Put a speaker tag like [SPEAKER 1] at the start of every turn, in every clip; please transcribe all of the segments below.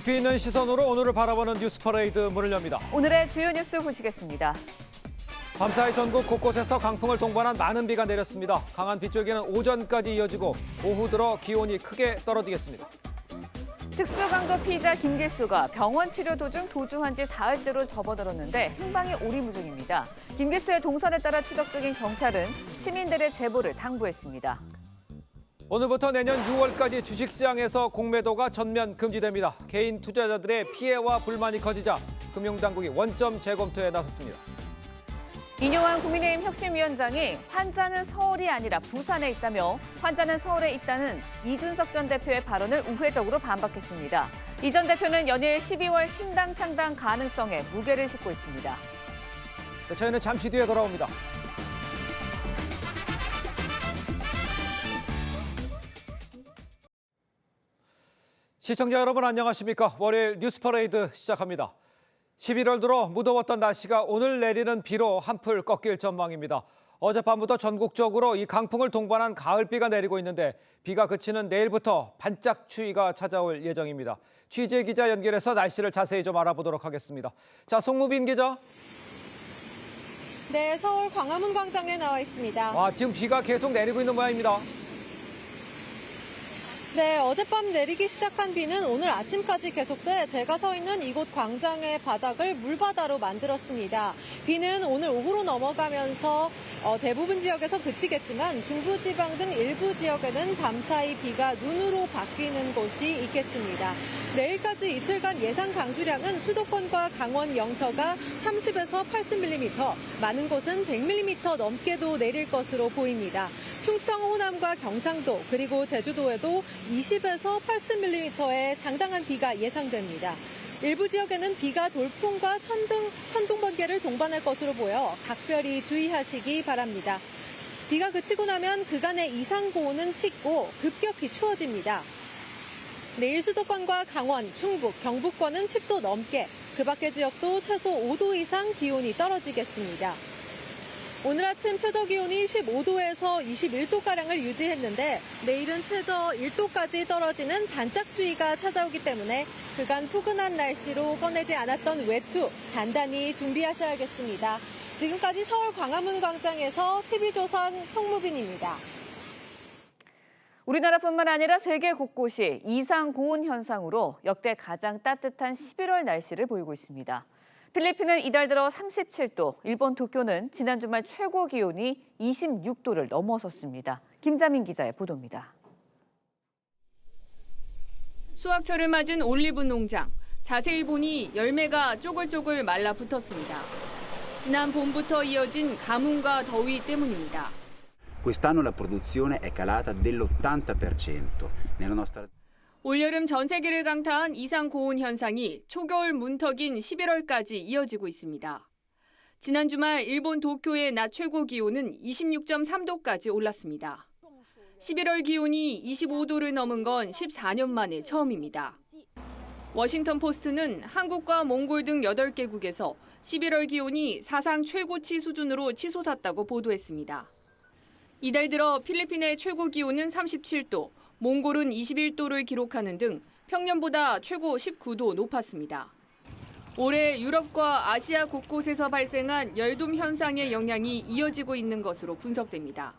[SPEAKER 1] 깊이 있는 시선으로 오늘을 바라보는 뉴스 퍼레이드 문을 엽니다.
[SPEAKER 2] 오늘의 주요 뉴스 보시겠습니다.
[SPEAKER 1] 밤사이 전국 곳곳에서 강풍을 동반한 많은 비가 내렸습니다. 강한 빗줄기는 오전까지 이어지고 오후 들어 기온이 크게 떨어지겠습니다.
[SPEAKER 2] 특수강도 피의자 김길수가 병원 치료 도중 도주한 지 사흘째로 접어들었는데 행방이 오리무중입니다. 김길수의 동선에 따라 추적 중인 경찰은 시민들의 제보를 당부했습니다.
[SPEAKER 1] 오늘부터 내년 6월까지 주식시장에서 공매도가 전면 금지됩니다. 개인 투자자들의 피해와 불만이 커지자 금융당국이 원점 재검토에 나섰습니다.
[SPEAKER 2] 이뇨한 국민의힘 혁신위원장이 환자는 서울이 아니라 부산에 있다며 환자는 서울에 있다는 이준석 전 대표의 발언을 우회적으로 반박했습니다. 이 전 대표는 연일 12월 신당 창당 가능성에 무게를 싣고 있습니다.
[SPEAKER 1] 저희는 잠시 뒤에 돌아옵니다. 시청자 여러분 안녕하십니까? 월요일 뉴스 퍼레이드 시작합니다. 11월 들어 무더웠던 날씨가 오늘 내리는 비로 한풀 꺾일 전망입니다. 어젯밤부터 전국적으로 이 강풍을 동반한 가을비가 내리고 있는데 비가 그치는 내일부터 반짝 추위가 찾아올 예정입니다. 취재 기자 연결해서 날씨를 자세히 좀 알아보도록 하겠습니다. 자, 송무빈 기자.
[SPEAKER 3] 네, 서울 광화문 광장에 나와 있습니다.
[SPEAKER 1] 지금 비가 계속 내리고 있는 모양입니다.
[SPEAKER 3] 네, 어젯밤 내리기 시작한 비는 오늘 아침까지 계속돼 제가 서 있는 이곳 광장의 바닥을 물바다로 만들었습니다. 비는 오늘 오후로 넘어가면서 대부분 지역에서 그치겠지만 중부지방 등 일부 지역에는 밤사이 비가 눈으로 바뀌는 곳이 있겠습니다. 내일까지 이틀간 예상 강수량은 수도권과 강원 영서가 30에서 80mm, 많은 곳은 100mm 넘게도 내릴 것으로 보입니다. 충청, 호남과 경상도 그리고 제주도에도 20에서 80mm의 상당한 비가 예상됩니다. 일부 지역에는 비가 돌풍과 천둥 번개를 동반할 것으로 보여 각별히 주의하시기 바랍니다. 비가 그치고 나면 그간의 이상 고온은 식고 급격히 추워집니다. 내일 수도권과 강원, 충북, 경북권은 10도 넘게, 그 밖의 지역도 최소 5도 이상 기온이 떨어지겠습니다. 오늘 아침 최저 기온이 15도에서 21도가량을 유지했는데 내일은 최저 1도까지 떨어지는 반짝 추위가 찾아오기 때문에 그간 포근한 날씨로 꺼내지 않았던 외투 단단히 준비하셔야겠습니다. 지금까지 서울 광화문 광장에서 TV조선 송무빈입니다.
[SPEAKER 2] 우리나라뿐만 아니라 세계 곳곳이 이상 고온 현상으로 역대 가장 따뜻한 11월 날씨를 보이고 있습니다. 필리핀은 이달 들어 37도, 일본 도쿄는 지난 주말 최고 기온이 26도를 넘어섰습니다. 김자민 기자의 보도입니다.
[SPEAKER 4] 수확철을 맞은 올리브 농장. 자세히 보니 열매가 쪼글쪼글 말라붙었습니다. 지난 봄부터 이어진 가뭄과 더위 때문입니다.
[SPEAKER 5] Quest'anno la produzione è calata dell'80%. Nella nostra
[SPEAKER 4] 올여름 전 세계를 강타한 이상 고온 현상이 초겨울 문턱인 11월까지 이어지고 있습니다. 지난 주말 일본 도쿄의 낮 최고 기온은 26.3도까지 올랐습니다. 11월 기온이 25도를 넘은 건 14년 만에 처음입니다. 워싱턴 포스트는 한국과 몽골 등 8개국에서 11월 기온이 사상 최고치 수준으로 치솟았다고 보도했습니다. 이달 들어 필리핀의 최고 기온은 37도, 몽골은 21도를 기록하는 등 평년보다 최고 19도 높았습니다. 올해 유럽과 아시아 곳곳에서 발생한 열돔 현상의 영향이 이어지고 있는 것으로 분석됩니다.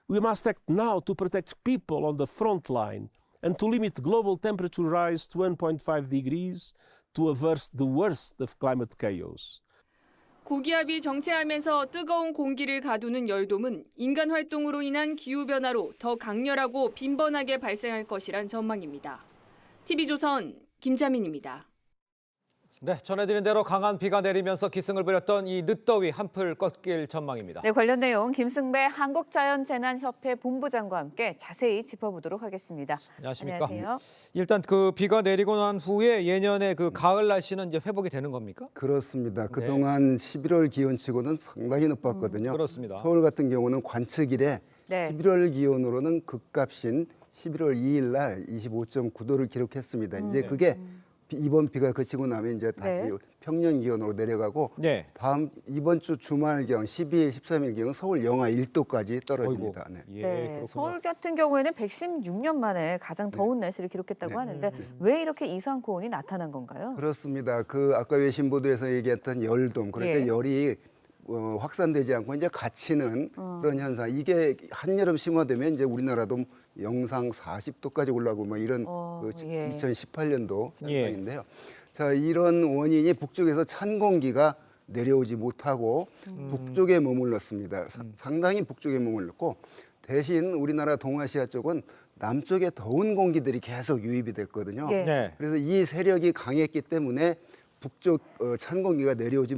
[SPEAKER 6] We must act now to protect people on the front line and to limit global temperature rise to 1.5 degrees to avert the worst of climate chaos.
[SPEAKER 4] 고기압이 정체하면서 뜨거운 공기를 가두는 열돔은 인간 활동으로 인한 기후변화로 더 강렬하고 빈번하게 발생할 것이란 전망입니다. TV조선 김자민입니다.
[SPEAKER 1] 네, 전해드린 대로 강한 비가 내리면서 기승을 부렸던 이 늦더위 한풀 꺾일 전망입니다.
[SPEAKER 2] 네, 관련 내용 김승배 한국자연재난협회 본부장과 함께 자세히 짚어보도록 하겠습니다.
[SPEAKER 1] 안녕하십니까?
[SPEAKER 2] 안녕하세요.
[SPEAKER 1] 일단 그 비가 내리고 난 후에 예년의 그 가을 날씨는 이제 회복이 되는 겁니까?
[SPEAKER 7] 그렇습니다. 그동안 11월 기온치고는 상당히 높았거든요.
[SPEAKER 1] 그렇습니다.
[SPEAKER 7] 서울 같은 경우는 관측일에
[SPEAKER 2] 네.
[SPEAKER 7] 11월 기온으로는 극값인 11월 2일 날 25.9도를 기록했습니다. 이제 그게 이번 비가 그치고 나면 이제 다시
[SPEAKER 2] 네.
[SPEAKER 7] 평년 기온으로 내려가고
[SPEAKER 1] 네.
[SPEAKER 7] 이번 주 주말경 12일, 13일경 서울 영하 1도까지 떨어집니다. 네.
[SPEAKER 1] 예,
[SPEAKER 2] 네,
[SPEAKER 1] 그렇군요.
[SPEAKER 2] 서울 같은 경우에는 116년 만에 가장 더운 날씨를 기록했다고 하는데 왜 이렇게 이상 고온이 나타난 건가요?
[SPEAKER 7] 그렇습니다. 그 아까 외신 보도에서 얘기했던 열돔, 그러니까
[SPEAKER 2] 예.
[SPEAKER 7] 열이 확산되지 않고 이제 갇히는 그런 현상. 이게 한여름 심화되면 이제 우리나라도 영상 40도까지 올라오고 뭐 이런
[SPEAKER 2] 예.
[SPEAKER 7] 2018년도
[SPEAKER 1] 예.
[SPEAKER 7] 현상인데요. 자, 이런 원인이 북쪽에서 찬 공기가 내려오지 못하고 북쪽에 머물렀습니다. 상당히 북쪽에 머물렀고 대신 우리나라 동아시아 쪽은 남쪽에 더운 공기들이 계속 유입이 됐거든요.
[SPEAKER 2] 예.
[SPEAKER 1] 네.
[SPEAKER 7] 그래서 이 세력이 강했기 때문에 북쪽 찬 공기가 내려오지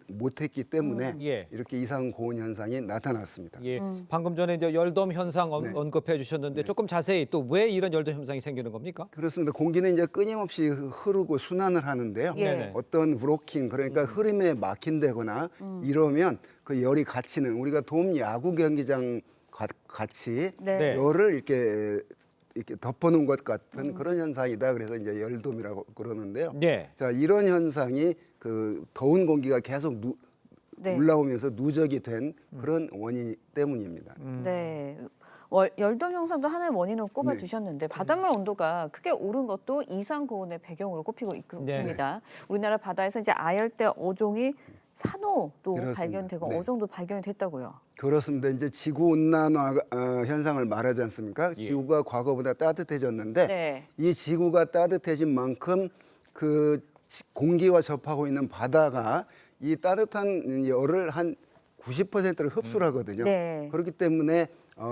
[SPEAKER 7] 못했기 때문에
[SPEAKER 1] 예.
[SPEAKER 7] 이렇게 이상 고온 현상이 나타났습니다.
[SPEAKER 1] 예, 방금 전에 이제 열돔 현상
[SPEAKER 7] 네.
[SPEAKER 1] 언급해 주셨는데 조금 자세히 또 왜 이런 열돔 현상이 생기는 겁니까?
[SPEAKER 7] 그렇습니다. 공기는 이제 끊임없이 흐르고 순환을 하는데요.
[SPEAKER 2] 예.
[SPEAKER 1] 네네.
[SPEAKER 7] 어떤 브로킹 그러니까 흐름에 막힌다거나 이러면 그 열이 갇히는 우리가 돔 야구 경기장 같이
[SPEAKER 2] 네.
[SPEAKER 7] 열을 이렇게 덮어놓은 것 같은 그런 현상이다. 그래서 이제 열돔이라고 그러는데요.
[SPEAKER 1] 네.
[SPEAKER 7] 자, 이런 현상이 그 더운 공기가 계속
[SPEAKER 2] 네.
[SPEAKER 7] 올라오면서 누적이 된 그런 원인 때문입니다.
[SPEAKER 2] 네. 열돔 형상도 하나의 원인으로 꼽아 주셨는데 바닷물 온도가 크게 오른 것도 이상 고온의 배경으로 꼽히고 있습니다. 우리나라 바다에서 이제 아열대 어종이 산호도
[SPEAKER 7] 그렇습니다.
[SPEAKER 2] 발견되고
[SPEAKER 7] 네.
[SPEAKER 2] 어종도 발견이 됐다고요.
[SPEAKER 7] 그렇습니다. 이제 지구 온난화 현상을 말하지 않습니까? 지구가 과거보다 따뜻해졌는데
[SPEAKER 2] 네.
[SPEAKER 7] 이 지구가 따뜻해진 만큼 그 공기와 접하고 있는 바다가 이 따뜻한 열을 한 90%를 흡수를 하거든요.
[SPEAKER 2] 네.
[SPEAKER 7] 그렇기 때문에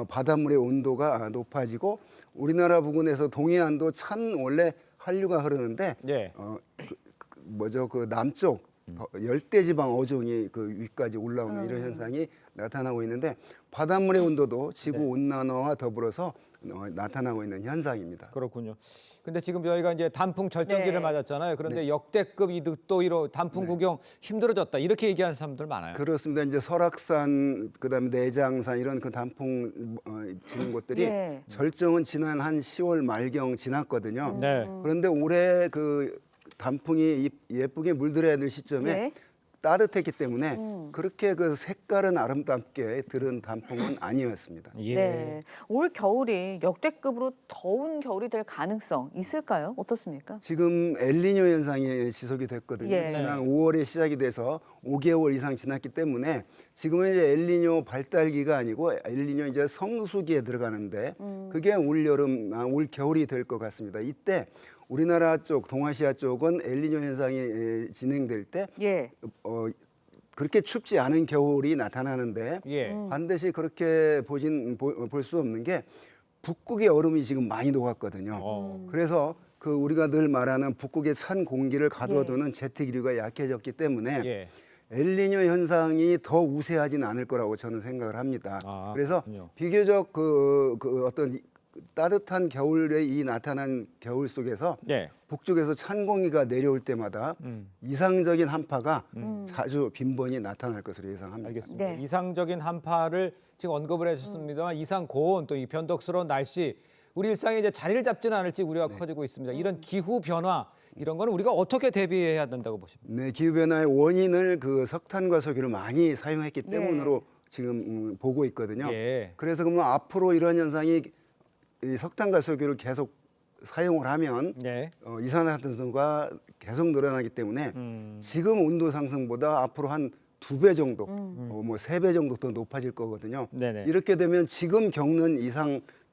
[SPEAKER 7] 바닷물의 온도가 높아지고 우리나라 부근에서 동해안도 원래 한류가 흐르는데
[SPEAKER 1] 예.
[SPEAKER 7] 그 남쪽 열대지방 어종이 그 위까지 올라오는 이런 현상이 나타나고 있는데 바닷물의 온도도 지구 온난화와 더불어서 나타나고 있는 현상입니다.
[SPEAKER 1] 그렇군요. 근데 지금 저희가 이제 단풍 절정기를
[SPEAKER 2] 네.
[SPEAKER 1] 맞았잖아요. 그런데 역대급 이 늦더위로 단풍 구경 힘들어졌다. 이렇게 얘기하는 사람들 많아요.
[SPEAKER 7] 그렇습니다. 이제 설악산, 그다음에 내장산 이런 그 단풍 지는 곳들이
[SPEAKER 2] 예.
[SPEAKER 7] 절정은 지난 한 10월 말경 지났거든요.
[SPEAKER 1] 네.
[SPEAKER 7] 그런데 올해 그 단풍이 예쁘게 물들어야 될 시점에
[SPEAKER 2] 예.
[SPEAKER 7] 따뜻했기 때문에 그렇게 그 색깔은 아름답게 들은 단풍은 아니었습니다.
[SPEAKER 1] 예.
[SPEAKER 2] 네. 올 겨울이 역대급으로 더운 겨울이 될 가능성 있을까요? 어떻습니까?
[SPEAKER 7] 지금 엘니뇨 현상이 지속이 됐거든요.
[SPEAKER 2] 예.
[SPEAKER 7] 지난 5월에 시작이 돼서 5개월 이상 지났기 때문에 지금은 이제 엘니뇨 발달기가 아니고 엘니뇨 이제 성수기에 들어가는데 그게 올 겨울이 될 것 같습니다. 이때 우리나라 쪽, 동아시아 쪽은 엘니뇨 현상이 진행될 때
[SPEAKER 2] 예.
[SPEAKER 7] 그렇게 춥지 않은 겨울이 나타나는데
[SPEAKER 1] 예.
[SPEAKER 7] 반드시 그렇게 볼 수 없는 게 북극의 얼음이 지금 많이 녹았거든요. 그래서 그 우리가 늘 말하는 북극의 찬 공기를 가둬두는 제트기류가 약해졌기 때문에
[SPEAKER 1] 예.
[SPEAKER 7] 엘니뇨 현상이 더 우세하지는 않을 거라고 저는 생각을 합니다.
[SPEAKER 1] 아,
[SPEAKER 7] 그래서
[SPEAKER 1] 그렇군요.
[SPEAKER 7] 비교적 그 어떤 따뜻한 겨울에 나타난 겨울 속에서
[SPEAKER 1] 예.
[SPEAKER 7] 북쪽에서 찬 공기가 내려올 때마다 이상적인 한파가 자주 빈번히 나타날 것으로 예상합니다.
[SPEAKER 1] 알겠습니다.
[SPEAKER 2] 네.
[SPEAKER 1] 이상적인 한파를 지금 언급을 해주셨습니다만 이상 고온 또 이 변덕스러운 날씨 우리 일상에 이제 자리를 잡지는 않을지 우려가 커지고 있습니다. 이런 기후 변화 이런 거는 우리가 어떻게 대비해야 된다고 보십니까?
[SPEAKER 7] 네, 기후 변화의 원인을 그 석탄과 석유를 많이 사용했기 때문으로 지금 보고 있거든요.
[SPEAKER 1] 예.
[SPEAKER 7] 그래서 그러면 앞으로 이런 현상이 이 석탄과 석유를 계속 사용을 하면
[SPEAKER 1] 네.
[SPEAKER 7] 이산화탄소가 계속 늘어나기 때문에 지금 온도 상승보다 앞으로 한 2배 정도, 뭐 3배 정도 더 높아질 거거든요.
[SPEAKER 1] 네네.
[SPEAKER 7] 이렇게 되면 지금 겪는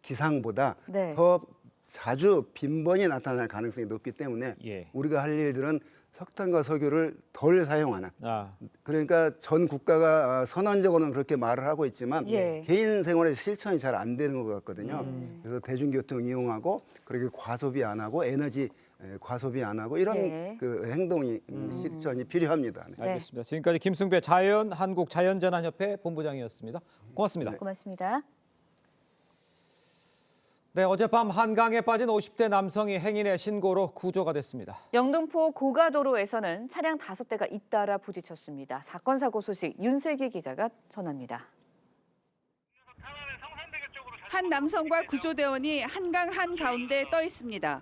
[SPEAKER 7] 기상보다
[SPEAKER 2] 네.
[SPEAKER 7] 더 자주 빈번히 나타날 가능성이 높기 때문에
[SPEAKER 1] 예.
[SPEAKER 7] 우리가 할 일들은 석탄과 석유를 덜 사용하는
[SPEAKER 1] 아,
[SPEAKER 7] 그러니까 전 국가가 선언적으로는 그렇게 말을 하고 있지만
[SPEAKER 2] 예.
[SPEAKER 7] 개인 생활에 실천이 잘 안 되는 것 같거든요. 그래서 대중교통 이용하고 그렇게 과소비 안 하고 에너지 과소비 안 하고 이런
[SPEAKER 2] 예.
[SPEAKER 7] 그 행동이 실천이 필요합니다. 네.
[SPEAKER 1] 알겠습니다. 지금까지 김승배 한국자연재난협회 본부장이었습니다. 고맙습니다.
[SPEAKER 2] 고맙습니다.
[SPEAKER 1] 네, 어젯밤 한강에 빠진 50대 남성이 행인의 신고로 구조가 됐습니다.
[SPEAKER 2] 영등포 고가도로에서는 차량 5대가 잇따라 부딪혔습니다. 사건 사고 소식 윤슬기 기자가 전합니다.
[SPEAKER 8] 한 남성과 구조대원이 한강 한가운데 떠 있습니다.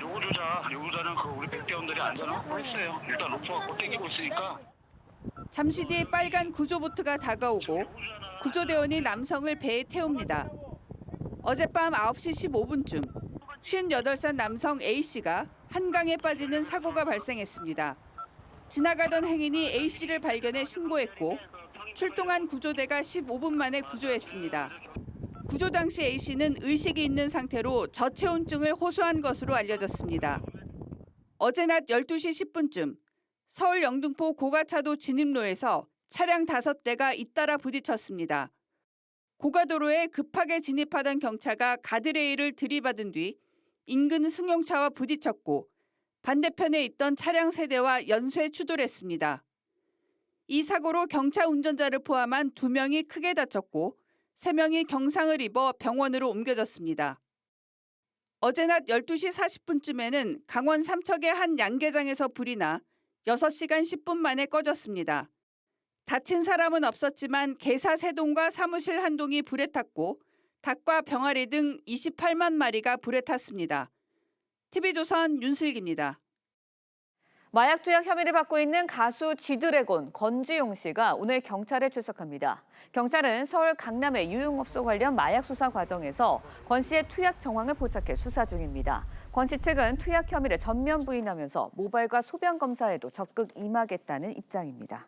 [SPEAKER 9] 누구죠?
[SPEAKER 8] 요구자는 우리 백대원들이 안전을 확보했어요. 일단 로프가 땡기고 있으니까.
[SPEAKER 9] 잠시 뒤에 빨간 구조보트가 다가오고 구조대원이 남성을 배에 태웁니다. 어젯밤 9시 15분쯤 58살 남성 A씨가 한강에 빠지는 사고가 발생했습니다. 지나가던 행인이 A씨를 발견해 신고했고 출동한 구조대가 15분 만에 구조했습니다. 구조 당시 A씨는 의식이 있는 상태로 저체온증을 호소한 것으로 알려졌습니다. 어제 낮 12시 10분쯤 서울 영등포 고가차도 진입로에서 차량 5대가 잇따라 부딪혔습니다. 고가도로에 급하게 진입하던 경차가 가드레일을 들이받은 뒤 인근 승용차와 부딪혔고 반대편에 있던 차량 3대와 연쇄 추돌했습니다. 이 사고로 경차 운전자를 포함한 2명이 크게 다쳤고 3명이 경상을 입어 병원으로 옮겨졌습니다. 어제 낮 12시 40분쯤에는 강원 삼척의 한 양계장에서 불이 나 6시간 10분 만에 꺼졌습니다. 다친 사람은 없었지만 개사 3동과 사무실 1동이 불에 탔고 닭과 병아리 등 28만 마리가 불에 탔습니다. TV조선 윤슬기입니다.
[SPEAKER 2] 마약 투약 혐의를 받고 있는 가수 G드래곤 권지용 씨가 오늘 경찰에 출석합니다. 경찰은 서울 강남의 유흥업소 관련 마약 수사 과정에서 권 씨의 투약 정황을 포착해 수사 중입니다. 권 씨 측은 투약 혐의를 전면 부인하면서 모발과 소변 검사에도 적극 임하겠다는 입장입니다.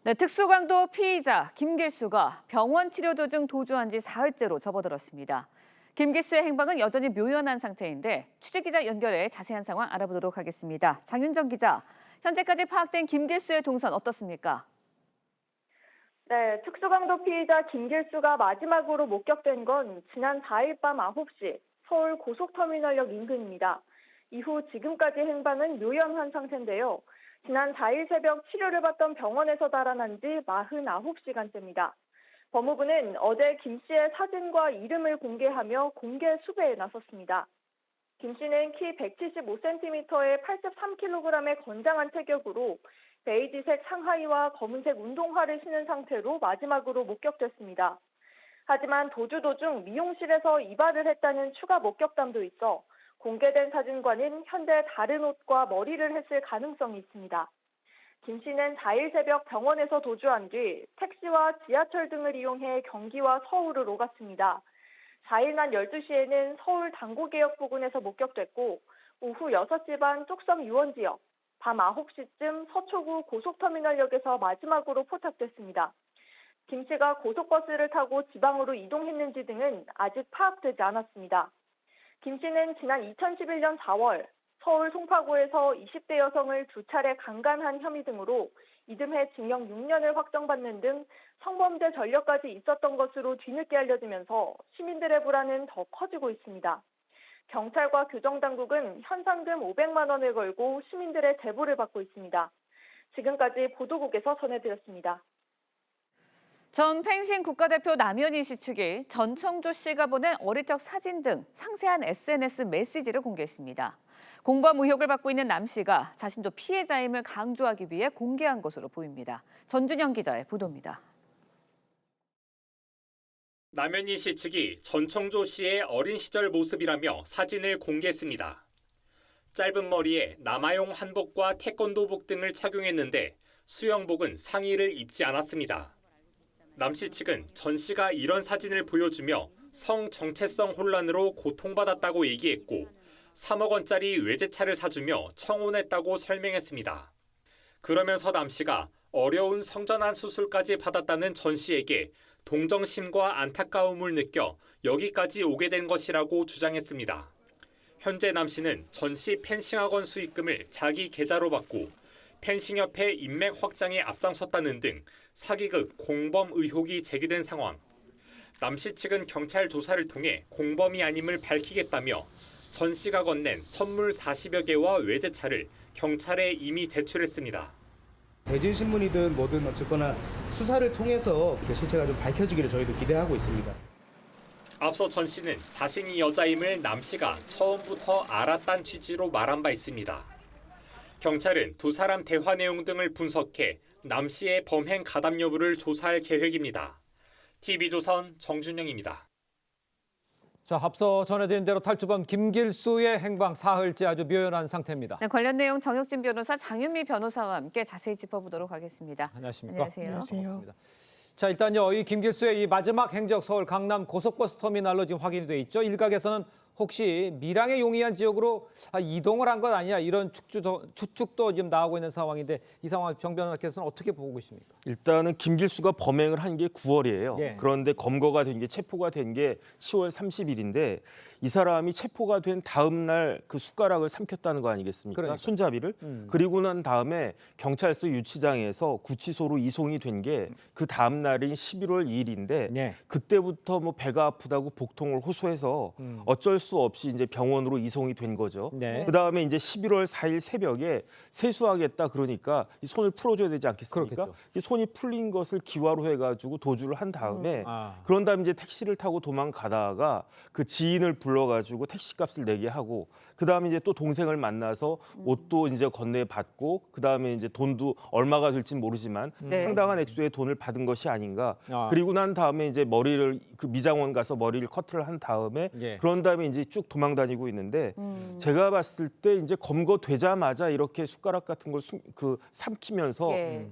[SPEAKER 2] 네, 특수강도 피의자 김길수가 병원 치료 도중 도주한 지 사흘째로 접어들었습니다. 김길수의 행방은 여전히 묘연한 상태인데 취재기자 연결해 자세한 상황 알아보도록 하겠습니다. 장윤정 기자, 현재까지 파악된 김길수의 동선 어떻습니까?
[SPEAKER 10] 네, 특수강도 피의자 김길수가 마지막으로 목격된 건 지난 4일 밤 9시 서울 고속터미널역 인근입니다. 이후 지금까지 행방은 묘연한 상태인데요. 지난 4일 새벽 치료를 받던 병원에서 달아난 지 49시간째입니다. 법무부는 어제 김 씨의 사진과 이름을 공개하며 공개 수배에 나섰습니다. 김 씨는 키 175cm에 83kg의 건장한 체격으로 베이지색 상하이와 검은색 운동화를 신은 상태로 마지막으로 목격됐습니다. 하지만 도주 도중 미용실에서 이발을 했다는 추가 목격담도 있어 공개된 사진과는 현재 다른 옷과 머리를 했을 가능성이 있습니다. 김 씨는 4일 새벽 병원에서 도주한 뒤 택시와 지하철 등을 이용해 경기와 서울을 오갔습니다. 4일 낮 12시에는 서울 당구개역 부근에서 목격됐고 오후 6시 반 뚝섬 유원지역, 밤 9시쯤 서초구 고속터미널역에서 마지막으로 포착됐습니다. 김 씨가 고속버스를 타고 지방으로 이동했는지 등은 아직 파악되지 않았습니다. 김 씨는 지난 2011년 4월 서울 송파구에서 20대 여성을 2차례 강간한 혐의 등으로 이듬해 징역 6년을 확정받는 등 성범죄 전력까지 있었던 것으로 뒤늦게 알려지면서 시민들의 불안은 더 커지고 있습니다. 경찰과 규정당국은 현상금 500만 원을 걸고 시민들의 제보를 받고 있습니다. 지금까지 보도국에서 전해드렸습니다.
[SPEAKER 2] 전 펜싱 국가대표 남현희 씨 측이 전청조 씨가 보낸 어릴 적 사진 등 상세한 SNS 메시지를 공개했습니다. 공범 의혹을 받고 있는 남 씨가 자신도 피해자임을 강조하기 위해 공개한 것으로 보입니다. 전준영 기자의 보도입니다.
[SPEAKER 11] 남현희 씨 측이 전청조 씨의 어린 시절 모습이라며 사진을 공개했습니다. 짧은 머리에 남아용 한복과 태권도복 등을 착용했는데 수영복은 상의를 입지 않았습니다. 남 씨 측은 전 씨가 이런 사진을 보여주며 성 정체성 혼란으로 고통받았다고 얘기했고 3억 원짜리 외제차를 사주며 청혼했다고 설명했습니다. 그러면서 남 씨가 어려운 성전환 수술까지 받았다는 전 씨에게 동정심과 안타까움을 느껴 여기까지 오게 된 것이라고 주장했습니다. 현재 남 씨는 전 씨 펜싱학원 수익금을 자기 계좌로 받고 펜싱협회 인맥 확장에 앞장섰다는 등 사기극 공범 의혹이 제기된 상황. 남 씨 측은 경찰 조사를 통해 공범이 아님을 밝히겠다며 전 씨가 건넨 선물 40여 개와 외제차를 경찰에 이미 제출했습니다.
[SPEAKER 12] 대진 신문이든 뭐든 어쨌거나 수사를 통해서 실체가 좀 밝혀지기를 저희도 기대하고 있습니다.
[SPEAKER 11] 앞서 전 씨는 자신이 여자임을 남 씨가 처음부터 알았다는 취지로 말한 바 있습니다. 경찰은 두 사람 대화 내용 등을 분석해 남 씨의 범행 가담 여부를 조사할 계획입니다. TV조선 정준영입니다.
[SPEAKER 1] 자, 앞서 전해드린 대로 탈주범 김길수의 행방 사흘째 아주 묘연한 상태입니다.
[SPEAKER 2] 네, 관련 내용 정혁진 변호사, 장윤미 변호사와 함께 자세히 짚어보도록 하겠습니다.
[SPEAKER 1] 안녕하십니까?
[SPEAKER 2] 안녕하세요.
[SPEAKER 1] 반갑습니다. 자, 일단요, 이 김길수의 이 마지막 행적 서울 강남 고속버스 터미널로 지금 확인이 돼 있죠. 일각에서는 혹시 밀양에 용이한 지역으로 이동을 한 것 아니냐 이런 추측도 지금 나오고 있는 상황인데 이 상황 정 변호사께서는 어떻게 보고 계십니까?
[SPEAKER 13] 일단은 김길수가 범행을 한 게 9월이에요.
[SPEAKER 1] 예.
[SPEAKER 13] 그런데 검거가 된 게 체포가 된 게 10월 30일인데 이 사람이 체포가 된 다음 날 그 숟가락을 삼켰다는 거 아니겠습니까?
[SPEAKER 1] 그러니까.
[SPEAKER 13] 손잡이를. 그리고 난 다음에 경찰서 유치장에서 구치소로 이송이 된 게 그 다음 날인 11월 2일인데
[SPEAKER 1] 예.
[SPEAKER 13] 그때부터 뭐 배가 아프다고 복통을 호소해서 어쩔 수 없이 이제 병원으로 이송이 된 거죠.
[SPEAKER 1] 네.
[SPEAKER 13] 그다음에 이제 11월 4일 새벽에 세수하겠다 그러니까 이 손을 풀어줘야 되지 않겠습니까?
[SPEAKER 1] 그렇겠죠.
[SPEAKER 13] 이 손이 풀린 것을 기화로 해가지고 도주를 한 다음에
[SPEAKER 1] 아.
[SPEAKER 13] 그런 다음에 이제 택시를 타고 도망가다가 그 지인을 불러가지고 택시값을 내게 하고 그 다음에 이제 또 동생을 만나서 옷도 이제 건네받고 그 다음에 이제 돈도 얼마가 될지 모르지만
[SPEAKER 2] 네.
[SPEAKER 13] 상당한 액수의 돈을 받은 것이 아닌가.
[SPEAKER 1] 아.
[SPEAKER 13] 그리고 난 다음에 이제 머리를 그 미장원 가서 머리를 커트를 한 다음에
[SPEAKER 1] 예.
[SPEAKER 13] 그런 다음에 이제 쭉 도망다니고 있는데 제가 봤을 때 이제 검거되자마자 이렇게 숟가락 같은 걸 삼키면서
[SPEAKER 2] 예.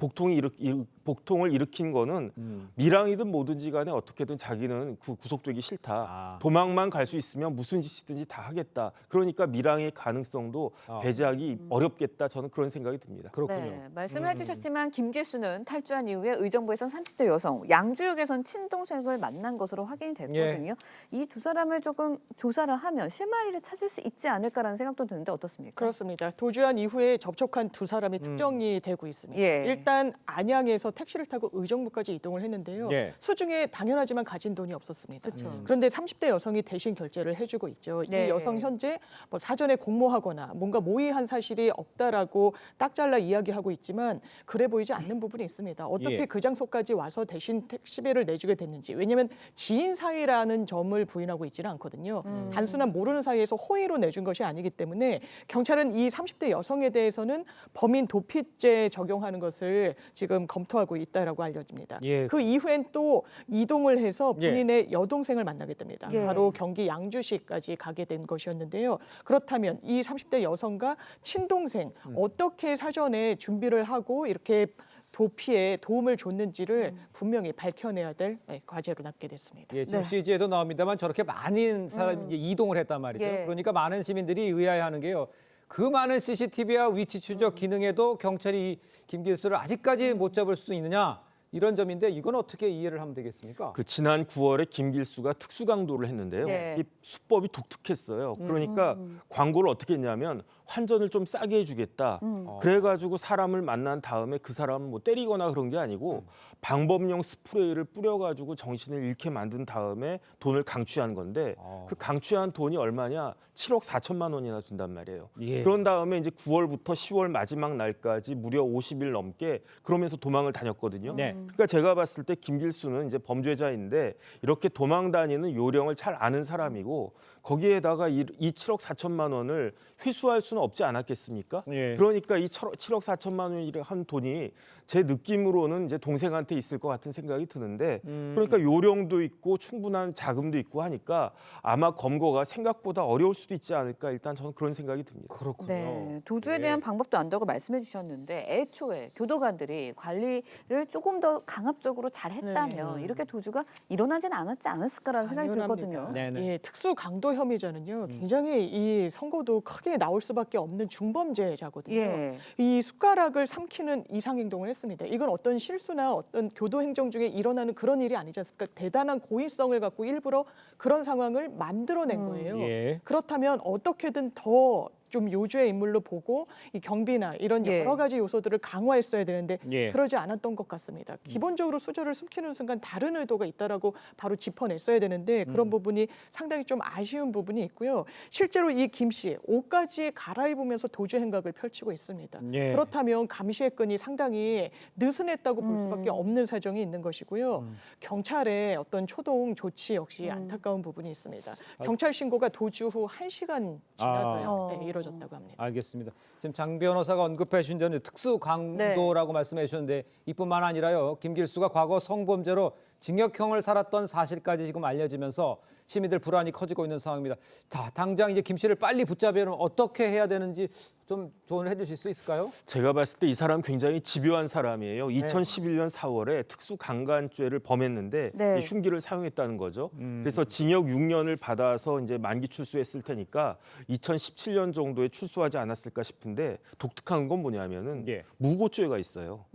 [SPEAKER 13] 복통을 일으킨 거는 밀항이든 뭐든지 간에 어떻게든 자기는 구속되기 싫다.
[SPEAKER 1] 아.
[SPEAKER 13] 도망만 갈 수 있으면 무슨 짓이든지 다 하겠다. 그러니까 밀항의 가능성도 배제하기 어렵겠다. 저는 그런 생각이 듭니다.
[SPEAKER 1] 그렇군요.
[SPEAKER 2] 네, 말씀을 해주셨지만 김길수는 탈주한 이후에 의정부에선 30대 여성, 양주역에선 친동생을 만난 것으로 확인이 됐거든요. 이 두 사람을 조금 조사를 하면 실마리를 찾을 수 있지 않을까라는 생각도 드는데 어떻습니까?
[SPEAKER 14] 그렇습니다. 도주한 이후에 접촉한 두 사람이 특정이 되고 있습니다.
[SPEAKER 2] 예.
[SPEAKER 14] 일단 안양에서 택시를 타고 의정부까지 이동을 했는데요.
[SPEAKER 1] 예.
[SPEAKER 14] 수중에 당연하지만 가진 돈이 없었습니다.
[SPEAKER 2] 그쵸.
[SPEAKER 14] 그런데 30대 여성이 대신 결제를 해주고 있죠.
[SPEAKER 2] 네.
[SPEAKER 14] 이 여성 현재 뭐 사전에 공모하거나 뭔가 모의한 사실이 없다라고 딱 잘라 이야기하고 있지만 그래 보이지 않는 부분이 있습니다. 어떻게
[SPEAKER 1] 예.
[SPEAKER 14] 그 장소까지 와서 대신 택시비를 내주게 됐는지. 왜냐하면 지인 사이라는 점을 부인하고 있지는 않거든요. 단순한 모르는 사이에서 호의로 내준 것이 아니기 때문에 경찰은 이 30대 여성에 대해서는 범인 도피죄 적용하는 것을 지금 검토하고 있다라고 알려집니다.
[SPEAKER 1] 예.
[SPEAKER 14] 그 이후엔 또 이동을 해서
[SPEAKER 1] 예.
[SPEAKER 14] 본인의 여동생을 만나게 됩니다.
[SPEAKER 2] 예.
[SPEAKER 14] 바로 경기 양주시까지 가게 된 것이었는데요. 그렇다면 이 30대 여성과 친동생 어떻게 사전에 준비를 하고 이렇게 도피에 도움을 줬는지를 분명히 밝혀내야 될 과제로 남게 됐습니다.
[SPEAKER 1] 예, 지금
[SPEAKER 2] 네.
[SPEAKER 1] CG에도 나옵니다만 저렇게 많은 사람이 이제 이동을 했단 말이죠.
[SPEAKER 2] 예.
[SPEAKER 1] 그러니까 많은 시민들이 의아해하는 게요. 그 많은 CCTV와 위치 추적 기능에도 경찰이 이 김길수를 아직까지 못 잡을 수 있느냐 이런 점인데 이건 어떻게 이해를 하면 되겠습니까?
[SPEAKER 13] 그 지난 9월에 김길수가 특수강도를 했는데요.
[SPEAKER 2] 네.
[SPEAKER 13] 이 수법이 독특했어요. 그러니까 광고를 어떻게 했냐면 환전을 좀 싸게 해주겠다. 그래가지고 사람을 만난 다음에 그 사람을 뭐 때리거나 그런 게 아니고 방법용 스프레이를 뿌려가지고 정신을 잃게 만든 다음에 돈을 강취한 건데 그 강취한 돈이 얼마냐? 7억 4천만 원이나 준단 말이에요.
[SPEAKER 1] 예.
[SPEAKER 13] 그런 다음에 이제 9월부터 10월 마지막 날까지 무려 50일 넘게 그러면서 도망을 다녔거든요.
[SPEAKER 1] 네.
[SPEAKER 13] 그러니까 제가 봤을 때 김길수는 이제 범죄자인데 이렇게 도망 다니는 요령을 잘 아는 사람이고 거기에다가 이 7억 4천만 원을 회수할 수는 없지 않았겠습니까?
[SPEAKER 1] 예.
[SPEAKER 13] 그러니까 이 7억 4천만 원이라 한 돈이 제 느낌으로는 이제 동생한테 있을 것 같은 생각이 드는데 그러니까 요령도 있고 충분한 자금도 있고 하니까 아마 검거가 생각보다 어려울 수도 있지 않을까 일단 저는 그런 생각이 듭니다.
[SPEAKER 1] 그렇군요.
[SPEAKER 2] 네, 도주에
[SPEAKER 1] 예.
[SPEAKER 2] 대한 방법도 안다고 말씀해 주셨는데 애초에 교도관들이 관리를 조금 더 강압적으로 잘 했다면 이렇게 도주가 일어나진 않았지 않았을까라는 생각이 들거든요.
[SPEAKER 1] 네네.
[SPEAKER 14] 예, 특수 강도 혐의자는요. 굉장히 이 선고도 크게 나올 수밖에 없는 중범죄자거든요.
[SPEAKER 2] 예.
[SPEAKER 14] 이 숟가락을 삼키는 이상 행동을 했습니다. 이건 어떤 실수나 어떤 교도 행정 중에 일어나는 그런 일이 아니지 않습니까? 대단한 고의성을 갖고 일부러 그런 상황을 만들어낸 거예요.
[SPEAKER 1] 예.
[SPEAKER 14] 그렇다면 어떻게든 더 좀 요주의 인물로 보고 이 경비나 이런
[SPEAKER 2] 예.
[SPEAKER 14] 여러 가지 요소들을 강화했어야 되는데
[SPEAKER 1] 예.
[SPEAKER 14] 그러지 않았던 것 같습니다. 기본적으로 수저를 숨기는 순간 다른 의도가 있다라고 바로 짚어냈어야 되는데 그런 부분이 상당히 좀 아쉬운 부분이 있고요. 실제로 이 김 씨 옷까지 갈아입으면서 도주 행각을 펼치고 있습니다.
[SPEAKER 1] 예.
[SPEAKER 14] 그렇다면 감시의 끈이 상당히 느슨했다고 볼 수밖에 없는 사정이 있는 것이고요. 경찰의 어떤 초동 조치 역시 안타까운 부분이 있습니다. 경찰 신고가 도주 후 1시간 지나서야 이뤄졌다고 합니다.
[SPEAKER 1] 알겠습니다. 지금 장 변호사가 언급해 주신 대로 특수 강도라고 말씀해 주셨는데 이뿐만 아니라요. 김길수가 과거 성범죄로 징역형을 살았던 사실까지 지금 알려지면서 시민들 불안이 커지고 있는 상황입니다. 자, 당장 이제 김 씨를 빨리 붙잡으려면 어떻게 해야 되는지 좀 조언을 해주실 수 있을까요?
[SPEAKER 13] 제가 봤을 때 이 사람 굉장히 집요한 사람이에요. 2011년 4월에 특수강간죄를 범했는데
[SPEAKER 2] 네.
[SPEAKER 13] 흉기를 사용했다는 거죠. 그래서 징역 6년을 받아서 이제 만기 출소했을 테니까 2017년 정도에 출소하지 않았을까 싶은데 독특한 건 뭐냐면은 무고죄가 있어요.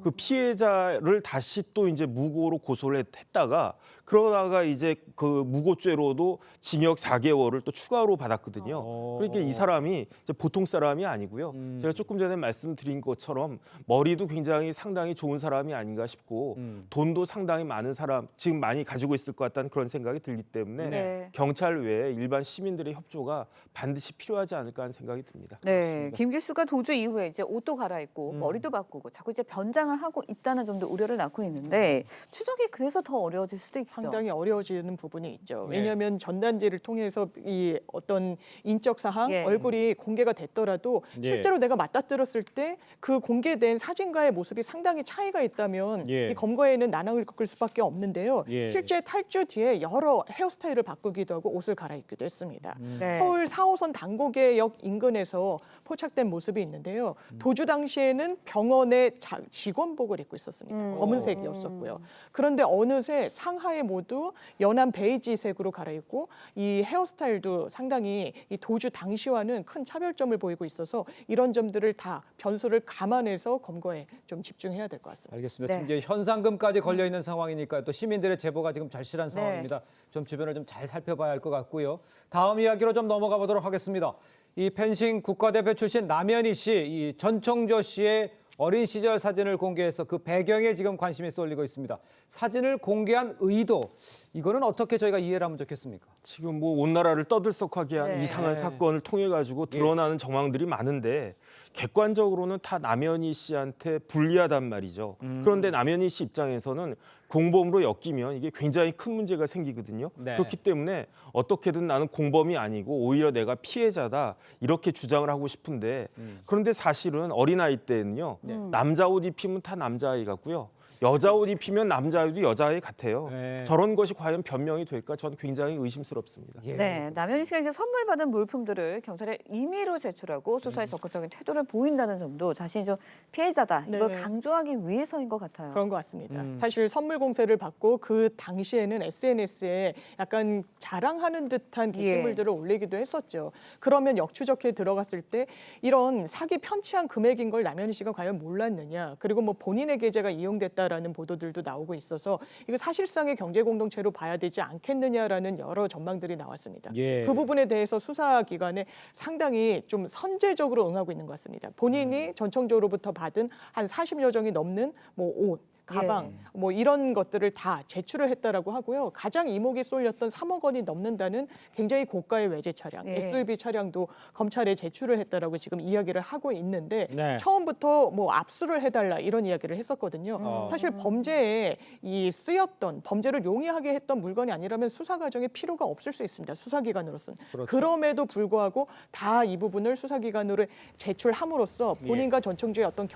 [SPEAKER 13] 그 피해자를 다시 또 이제 무고로 고소를 했다가 그러다가 이제 그 무고죄로도 징역 4개월을 또 추가로 받았거든요. 그러니까 이 사람이 이제 보통 사람이 아니고요. 제가 조금 전에 말씀드린 것처럼 머리도 굉장히 상당히 좋은 사람이 아닌가 싶고 돈도 상당히 많은 사람, 지금 많이 가지고 있을 것 같다는 그런 생각이 들기 때문에
[SPEAKER 2] 네.
[SPEAKER 13] 경찰 외에 일반 시민들의 협조가 반드시 필요하지 않을까 하는 생각이 듭니다.
[SPEAKER 2] 네, 김길수가 도주 이후에 이제 옷도 갈아입고 머리도 바꾸고 자꾸 이제 변장을 하고 있다는 점도 우려를 낳고 있는데 추적이 그래서 더 어려워질 수도 있죠.
[SPEAKER 14] 상당히 어려워지는 부분이 있죠.
[SPEAKER 2] 네.
[SPEAKER 14] 왜냐하면 전단지를 통해서 이 어떤 인적 사항,
[SPEAKER 2] 예.
[SPEAKER 14] 얼굴이 공개가 됐더라도 실제로 내가 맞닥뜨렸을 때 그 공개된 사진과의 모습이 상당히 차이가 있다면 이 검거에는 난항을 겪을 수밖에 없는데요. 실제 탈주 뒤에 여러 헤어스타일을 바꾸기도 하고 옷을 갈아입기도 했습니다.
[SPEAKER 2] 네.
[SPEAKER 14] 서울 4호선 당고개역 인근에서 포착된 모습이 있는데요. 도주 당시에는 병원의 직원복을 입고 있었습니다. 검은색이었었고요. 그런데 어느새 상하에 모두 연한 베이지색으로 갈아입고 이 헤어스타일도 상당히 이 도주 당시와는 큰 차별점을 보이고 있어서 이런 점들을 다 변수를 감안해서 검거에 좀 집중해야 될 것 같습니다.
[SPEAKER 1] 알겠습니다.
[SPEAKER 2] 네.
[SPEAKER 1] 지금 이제 현상금까지 걸려 있는 상황이니까 또 시민들의 제보가 지금 절실한
[SPEAKER 2] 네.
[SPEAKER 1] 상황입니다. 좀 주변을 좀 잘 살펴봐야 할 것 같고요. 다음 이야기로 좀 넘어가 보도록 하겠습니다. 이 펜싱 국가대표 출신 남현희 씨, 이 전청조 씨의 어린 시절 사진을 공개해서 그 배경에 지금 관심이 쏠리고 있습니다. 사진을 공개한 의도, 이거는 어떻게 저희가 이해를 하면 좋겠습니까?
[SPEAKER 13] 지금 뭐 온 나라를 떠들썩하게 한
[SPEAKER 2] 네.
[SPEAKER 13] 이상한 사건을 통해 가지고 드러나는 정황들이 많은데 객관적으로는 다 남현희 씨한테 불리하단 말이죠. 그런데 남현희 씨 입장에서는 공범으로 엮이면 이게 굉장히 큰 문제가 생기거든요.
[SPEAKER 1] 네.
[SPEAKER 13] 그렇기 때문에 어떻게든 나는 공범이 아니고 오히려 내가 피해자다 이렇게 주장을 하고 싶은데 그런데 사실은 어린아이 때는요. 남자 옷 입히면 다 남자아이 같고요. 여자 옷 입히면 남자아이도 여자아이 같아요.
[SPEAKER 1] 네.
[SPEAKER 13] 저런 것이 과연 변명이 될까 저는 굉장히 의심스럽습니다.
[SPEAKER 2] 네, 남현희 씨가 이제 선물 받은 물품들을 경찰에 임의로 제출하고 수사에 적극적인 태도를 보인다는 점도 자신이 좀 피해자다 이걸
[SPEAKER 14] 네.
[SPEAKER 2] 강조하기 위해서인 것 같아요.
[SPEAKER 14] 그런 것 같습니다. 사실 선물 공세를 받고 그 당시에는 SNS에 약간 자랑하는 듯한 게시물들을 올리기도 했었죠. 그러면 역추적해 들어갔을 때 이런 사기 편취한 금액인 걸 남현희 씨가 과연 몰랐느냐. 그리고 뭐 본인의 계좌가 이용됐다라는 보도들도 나오고 있어서 이거 사실상의 경제 공동체로 봐야 되지 않겠느냐라는 여러 전망들이 나왔습니다. 그 부분에 대해서 수사기관에 상당히 좀 선제적으로 응하고 있는 것 같습니다. 본인이 전청조로부터 받은 한 40여 정이 넘는 뭐 옷, 가방 뭐 이런 것들을 다 제출을 했다라고 하고요. 가장 이목이 쏠렸던 3억 원이 넘는다는 굉장히 고가의 외제 차량, SUV 차량도 검찰에 제출을 했다라고 지금 이야기를 하고 있는데 처음부터 뭐 압수를 해달라 이런 이야기를 했었거든요. 사실 범죄에 이 쓰였던 범죄를 용이하게 했던 물건이 아니라면 수사 과정에 필요가 없을 수 있습니다. 수사기관으로서는. 그럼에도 불구하고 다 이 부분을 수사기관으로 제출함으로써 본인과 전청조의 어떤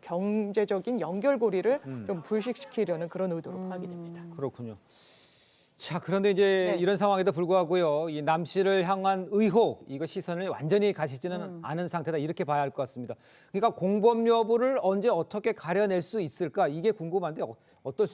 [SPEAKER 14] 경제적인 연결고리를 좀 불식시키려는 그런 의도로 파악이 됩니다.
[SPEAKER 1] 그렇군요. 자, 그런데 이제 이런 상황에도 불구하고요. 이 남 씨를 향한 의혹, 이거 시선을 완전히 가시지는 않은 상태다. 이렇게 봐야 할 것 같습니다. 그러니까 공범 여부를 언제 어떻게 가려낼 수 있을까? 이게 궁금한데 어떨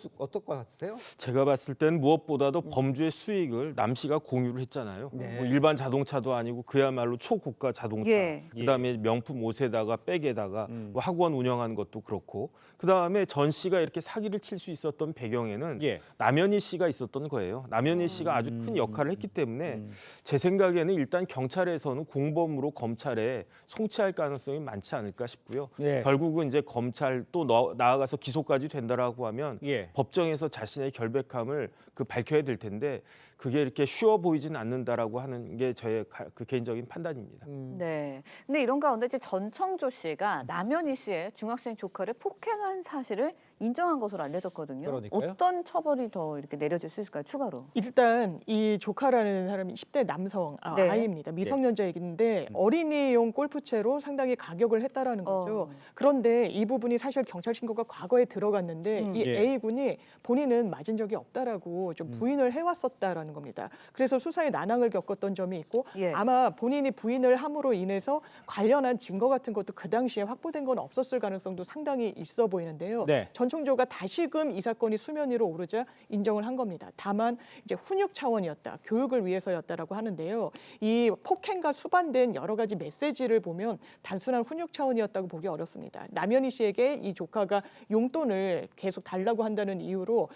[SPEAKER 1] 것 같으세요?
[SPEAKER 13] 제가 봤을 때는 무엇보다도 범죄의 수익을 남 씨가 공유를 했잖아요. 뭐 일반 자동차도 아니고 그야말로 초고가 자동차. 그다음에 명품 옷에다가 백에다가 뭐 학원 운영한 것도 그렇고 그다음에 전 씨가 이렇게 사기를 칠 수 있었던 배경에는 남현희 씨가 있었던 거예요. 남현희 씨가 아주 큰 역할을 했기 때문에 제 생각에는 일단 경찰에서는 공범으로 검찰에 송치할 가능성이 많지 않을까 싶고요. 결국은 이제 검찰 또 나아가서 기소까지 된다라고 하면 법정에서 자신의 결백함을 밝혀야 될 텐데 그게 이렇게 쉬워 보이진 않는다라고 하는 게 저의 그 개인적인 판단입니다.
[SPEAKER 2] 네. 근데 이런 가운데 이제 전청조 씨가 남현희 씨의 중학생 조카를 폭행한 사실을 인정한 것으로 알려졌거든요.
[SPEAKER 1] 그러니까요.
[SPEAKER 2] 어떤 처벌이 더 이렇게 내려질 수 있을까요? 추가로? 추가로.
[SPEAKER 14] 일단 이 조카라는 사람이 10대 남성
[SPEAKER 2] 네.
[SPEAKER 14] 아이입니다. 미성년자이긴데 어린이용 골프채로 상당히 가격을 했다라는 거죠. 그런데 이 부분이 사실 경찰 신고가 과거에 들어갔는데 이 A군이 본인은 맞은 적이 없다라고 좀 부인을 해왔었다라는 겁니다. 그래서 수사에 난항을 겪었던 점이 있고 아마 본인이 부인을 함으로 인해서 관련한 증거 같은 것도 그 당시에 확보된 건 없었을 가능성도 상당히 있어 보이는데요.
[SPEAKER 1] 네.
[SPEAKER 14] 전총조가 다시금 이 사건이 수면 위로 오르자 인정을 한 겁니다. 다만 이제 훈육 차원이었다, 교육을 위해서였다라고 하는데요. 이 폭행과 수반된 여러 가지 메시지를 보면 단순한 훈육 차원이었다고 보기 어렵습니다. 남현희 씨에게 이 조카가 용돈을 계속 달라고 한다는 이유로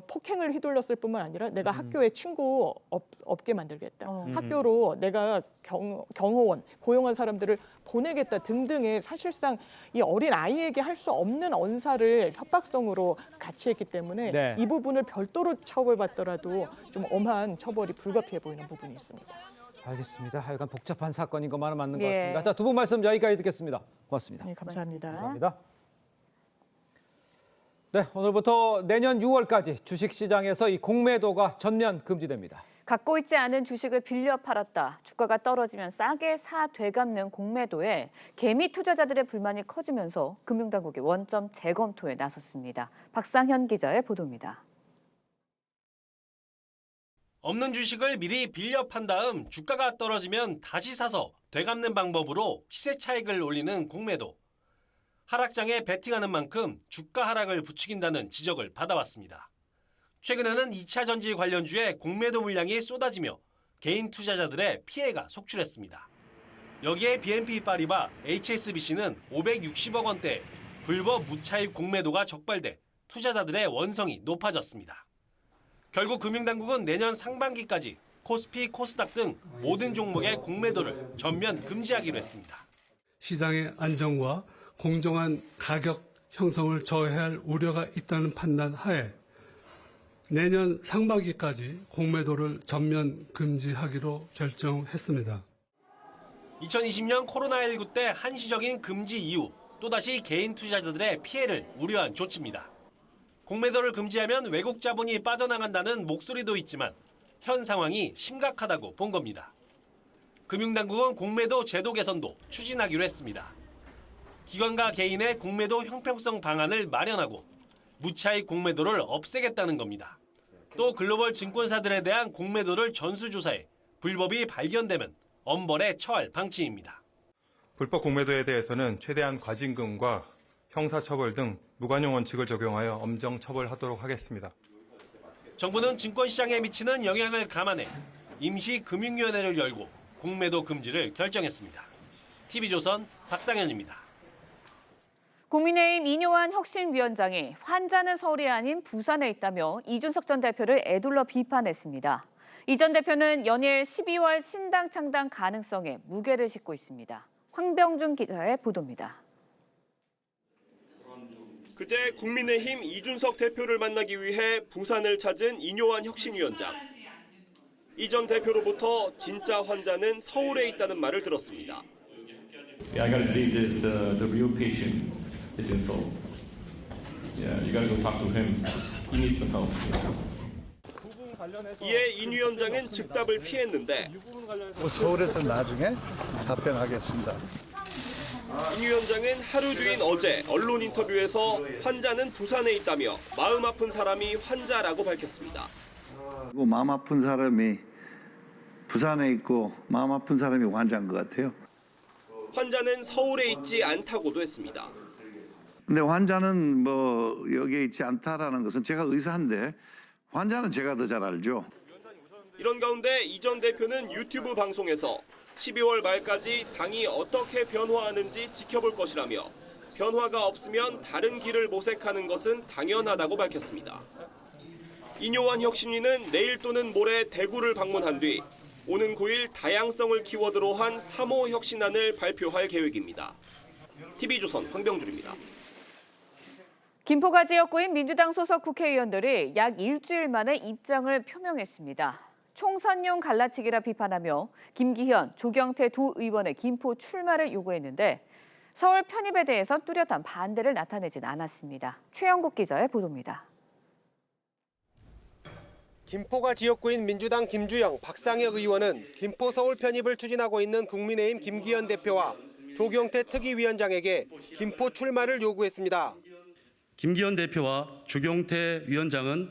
[SPEAKER 14] 폭행을 휘둘렀을 뿐만 아니라 내가 학교에 친구 없게 만들겠다. 학교로 내가 경호원, 고용한 사람들을 보내겠다 등등의 사실상 이 어린 아이에게 할 수 없는 언사를 협박성으로 같이 했기 때문에 이 부분을 별도로 처벌받더라도 좀 엄한 처벌이 불가피해 보이는 부분이 있습니다.
[SPEAKER 1] 알겠습니다. 하여간 복잡한 사건인 것만은 맞는 것 같습니다. 자, 두 분 말씀 여기까지 듣겠습니다. 고맙습니다.
[SPEAKER 14] 네, 감사합니다.
[SPEAKER 1] 감사합니다. 네, 오늘부터 내년 6월까지 주식시장에서 이 공매도가 전면 금지됩니다.
[SPEAKER 2] 갖고 있지 않은 주식을 빌려 팔았다. 주가가 떨어지면 싸게 사 되갚는 공매도에 개미 투자자들의 불만이 커지면서 금융당국이 원점 재검토에 나섰습니다. 박상현 기자의 보도입니다.
[SPEAKER 15] 없는 주식을 미리 빌려 판 다음 주가가 떨어지면 다시 사서 되갚는 방법으로 시세 차익을 올리는 공매도. 하락장에 베팅하는 만큼 주가 하락을 부추긴다는 지적을 받아왔습니다. 최근에는 2차 전지 관련주에 공매도 물량이 쏟아지며 개인 투자자들의 피해가 속출했습니다. 여기에 BNP 파리바, HSBC는 560억 원대 불법 무차입 공매도가 적발돼 투자자들의 원성이 높아졌습니다. 결국 금융당국은 내년 상반기까지 코스피, 코스닥 등 모든 종목의 공매도를 전면 금지하기로 했습니다.
[SPEAKER 16] 시장의 안정과 공정한 가격 형성을 저해할 우려가 있다는 판단 하에 내년 상반기까지 공매도를 전면 금지하기로 결정했습니다.
[SPEAKER 15] 2020년 코로나19 때 한시적인 금지 이후 또다시 개인 투자자들의 피해를 우려한 조치입니다. 공매도를 금지하면 외국 자본이 빠져나간다는 목소리도 있지만 현 상황이 심각하다고 본 겁니다. 금융당국은 공매도 제도 개선도 추진하기로 했습니다. 기관과 개인의 공매도 형평성 방안을 마련하고 무차익 공매도를 없애겠다는 겁니다. 또 글로벌 증권사들에 대한 공매도를 전수조사해 불법이 발견되면 엄벌에 처할 방침입니다.
[SPEAKER 17] 불법 공매도에 대해서는 최대한 과징금과 형사처벌 등 무관용 원칙을 적용하여 엄정 처벌하도록 하겠습니다.
[SPEAKER 15] 정부는 증권시장에 미치는 영향을 감안해 임시금융위원회를 열고 공매도 금지를 결정했습니다. TV조선 박상현입니다.
[SPEAKER 2] 국민의힘 이뇨한 혁신위원장이 환자는 서울이 아닌 부산에 있다며 이준석 전 대표를 에둘러 비판했습니다. 이 전 대표는 연일 12월 신당 창당 가능성에 무게를 싣고 있습니다. 황병준 기자의 보도입니다.
[SPEAKER 18] 그제 국민의힘 이준석 대표를 만나기 위해 부산을 찾은 이뇨한 혁신위원장. 이 전 대표로부터 진짜 환자는 서울에 있다는 말을 들었습니다.
[SPEAKER 19] I gotta see this. The real patient is in Seoul. Yeah, you gotta go talk to him. He needs some help.
[SPEAKER 18] 이에 인 위원장은 즉답을 피했는데
[SPEAKER 20] 서울에서 나중에 답변하겠습니다.
[SPEAKER 18] 인 위원장은 하루 뒤인 어제 언론 인터뷰에서 환자는 부산에 있다며 마음 아픈 사람이 환자라고 밝혔습니다.
[SPEAKER 20] 마음 아픈 사람이 부산에 있고 마음 아픈 사람이 환자인 것 같아요.
[SPEAKER 18] 환자는 서울에 있지 않다고도 했습니다.
[SPEAKER 20] 근데 환자는 뭐 여기에 있지 않다라는 것은 제가 의사인데 환자는 제가 더 잘 알죠.
[SPEAKER 18] 이런 가운데 이 전 대표는 유튜브 방송에서 12월 말까지 당이 어떻게 변화하는지 지켜볼 것이라며 변화가 없으면 다른 길을 모색하는 것은 당연하다고 밝혔습니다. 이뇨한 혁신위는 내일 또는 모레 대구를 방문한 뒤 오는 9일 다양성을 키워드로 한 3호 혁신안을 발표할 계획입니다. TV조선 황병준입니다.
[SPEAKER 2] 김포가 지역구인 민주당 소속 국회의원들이 약 일주일 만에 입장을 표명했습니다. 총선용 갈라치기라 비판하며 김기현, 조경태 두 의원의 김포 출마를 요구했는데 서울 편입에 대해서 뚜렷한 반대를 나타내진 않았습니다. 최영국 기자의 보도입니다.
[SPEAKER 21] 김포가 지역구인 민주당 김주영, 박상혁 의원은 김포 서울 편입을 추진하고 있는 국민의힘 김기현 대표와 조경태 특위위원장에게 김포 출마를 요구했습니다.
[SPEAKER 22] 김기현 대표와 조경태 위원장은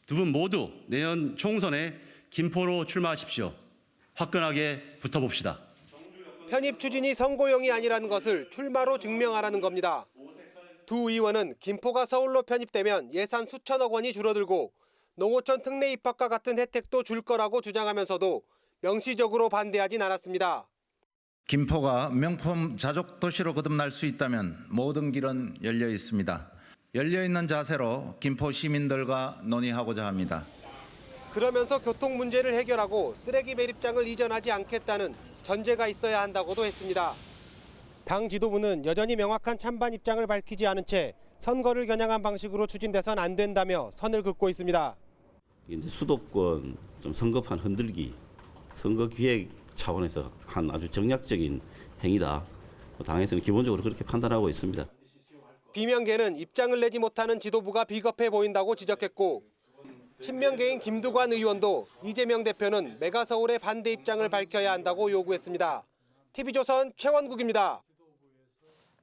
[SPEAKER 22] 두 분 모두 내년 총선에 김포로 출마하십시오. 화끈하게 붙어봅시다.
[SPEAKER 21] 편입 추진이 선고용이 아니라는 것을 출마로 증명하라는 겁니다. 두 의원은 김포가 서울로 편입되면 예산 수천억 원이 줄어들고 농어촌 특례 입학과 같은 혜택도 줄 거라고 주장하면서도 명시적으로 반대하진 않았습니다.
[SPEAKER 23] 김포가 명품 자족 도시로 거듭날 수 있다면 모든 길은 열려 있습니다. 열려 있는 자세로 김포 시민들과 논의하고자 합니다.
[SPEAKER 21] 그러면서 교통 문제를 해결하고 쓰레기 매립장을 이전하지 않겠다는 전제가 있어야 한다고도 했습니다. 당 지도부는 여전히 명확한 찬반 입장을 밝히지 않은 채 선거를 겨냥한 방식으로 추진돼선 안 된다며 선을 긋고 있습니다.
[SPEAKER 24] 이제 수도권 좀 선거판 흔들기, 선거 기획 차원에서 한 아주 정략적인 행위다. 당에서는 기본적으로 그렇게 판단하고 있습니다.
[SPEAKER 21] 비명계는 입장을 내지 못하는 지도부가 비겁해 보인다고 지적했고 친명계인 김두관 의원도 이재명 대표는 메가서울의 반대 입장을 밝혀야 한다고 요구했습니다. TV조선 최원국입니다.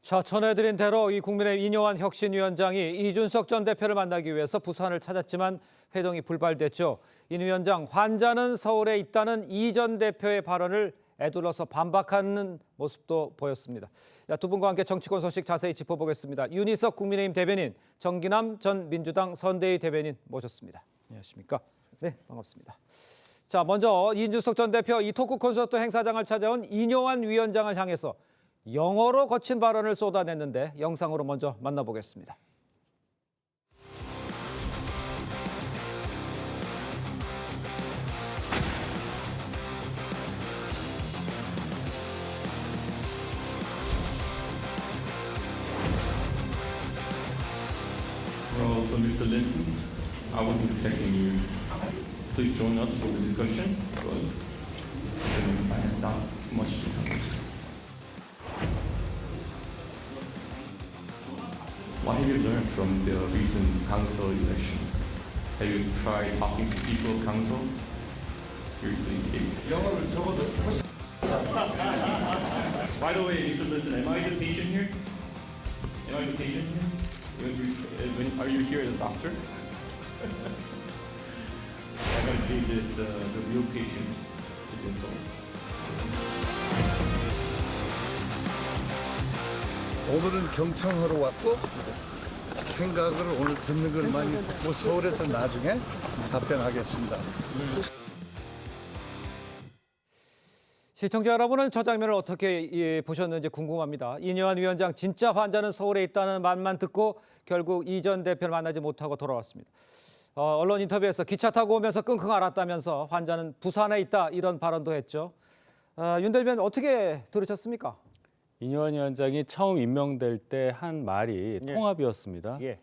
[SPEAKER 1] 자, 전해드린 대로 이 국민의힘 이뇨한 혁신위원장이 이준석 전 대표를 만나기 위해서 부산을 찾았지만 회동이 불발됐죠. 이 위원장, 환자는 서울에 있다는 이 전 대표의 발언을 애둘러서 반박하는 모습도 보였습니다. 두 분과 함께 정치권 소식 자세히 짚어보겠습니다. 윤희석 국민의힘 대변인, 정기남 전 민주당 선대위 대변인 모셨습니다. 안녕하십니까? 네, 반갑습니다. 자, 먼저 이준석 전 대표 이 토크 콘서트 행사장을 찾아온 이뇨한 위원장을 향해서 영어로 거친 발언을 쏟아냈는데 영상으로 먼저 만나보겠습니다.
[SPEAKER 19] Well, so Mr. Linton, I wasn't expecting you. Please join us for the discussion. But I have not much to tell. What have you learned from the recent council election? Have you tried talking to people of council? Seriously, By the way, Mr. Linton, am I the patient here? Am I the patient here? Are you here as a doctor? I gotta say this, the real patient is in soul.
[SPEAKER 25] 오늘은 경청하러 왔고 생각을 오늘 듣는 걸 많이 듣고 서울에서 나중에 답변하겠습니다.
[SPEAKER 1] 시청자 여러분은 저 장면을 어떻게 보셨는지 궁금합니다. 이뇨한 위원장 진짜 환자는 서울에 있다는 말만 듣고 결국 이 전 대표를 만나지 못하고 돌아왔습니다. 언론 인터뷰에서 기차 타고 오면서 끙끙 앓았다면서 환자는 부산에 있다 이런 발언도 했죠. 윤 대변인 어떻게 들으셨습니까?
[SPEAKER 26] 이뇨한 위원장이 처음 임명될 때 한 말이
[SPEAKER 1] 예.
[SPEAKER 26] 통합이었습니다.
[SPEAKER 1] 예.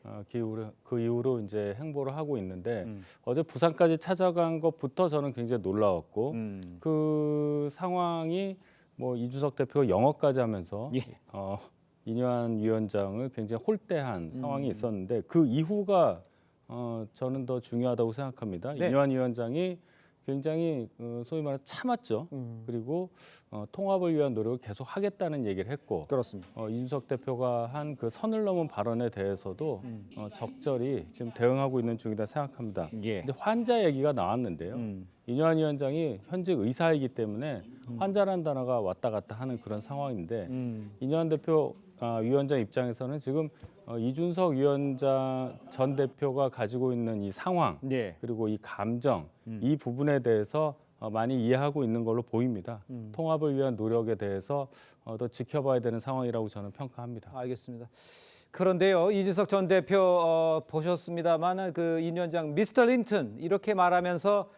[SPEAKER 26] 그 이후로 이제 행보를 하고 있는데 어제 부산까지 찾아간 것부터 저는 굉장히 놀라웠고 그 상황이 뭐 이준석 대표가 영어까지 하면서
[SPEAKER 1] 예.
[SPEAKER 26] 이뇨한 위원장을 굉장히 홀대한 상황이 있었는데 그 이후가 저는 더 중요하다고 생각합니다.
[SPEAKER 1] 네.
[SPEAKER 26] 이뇨한 위원장이 굉장히 소위 말해서 참았죠. 그리고 통합을 위한 노력을 계속 하겠다는 얘기를 했고
[SPEAKER 1] 그렇습니다.
[SPEAKER 26] 이준석 대표가 한 그 선을 넘은 발언에 대해서도 적절히 지금 대응하고 있는 중이다 생각합니다.
[SPEAKER 1] 예.
[SPEAKER 26] 이제 환자 얘기가 나왔는데요. 이뇨한 위원장이 현직 의사이기 때문에 환자라는 단어가 왔다 갔다 하는 그런 상황인데 이뇨한 대표 위원장 입장에서는 지금 이준석 위원장 전 대표가 가지고 있는 이 상황
[SPEAKER 1] 예.
[SPEAKER 26] 그리고 이 감정 이 부분에 대해서 많이 이해하고 있는 걸로 보입니다. 통합을 위한 노력에 대해서 더 지켜봐야 되는 상황이라고 저는 평가합니다.
[SPEAKER 1] 알겠습니다. 그런데요, 이준석 전 대표 보셨습니다만 그 이 위원장 미스터 린튼 이렇게 말하면서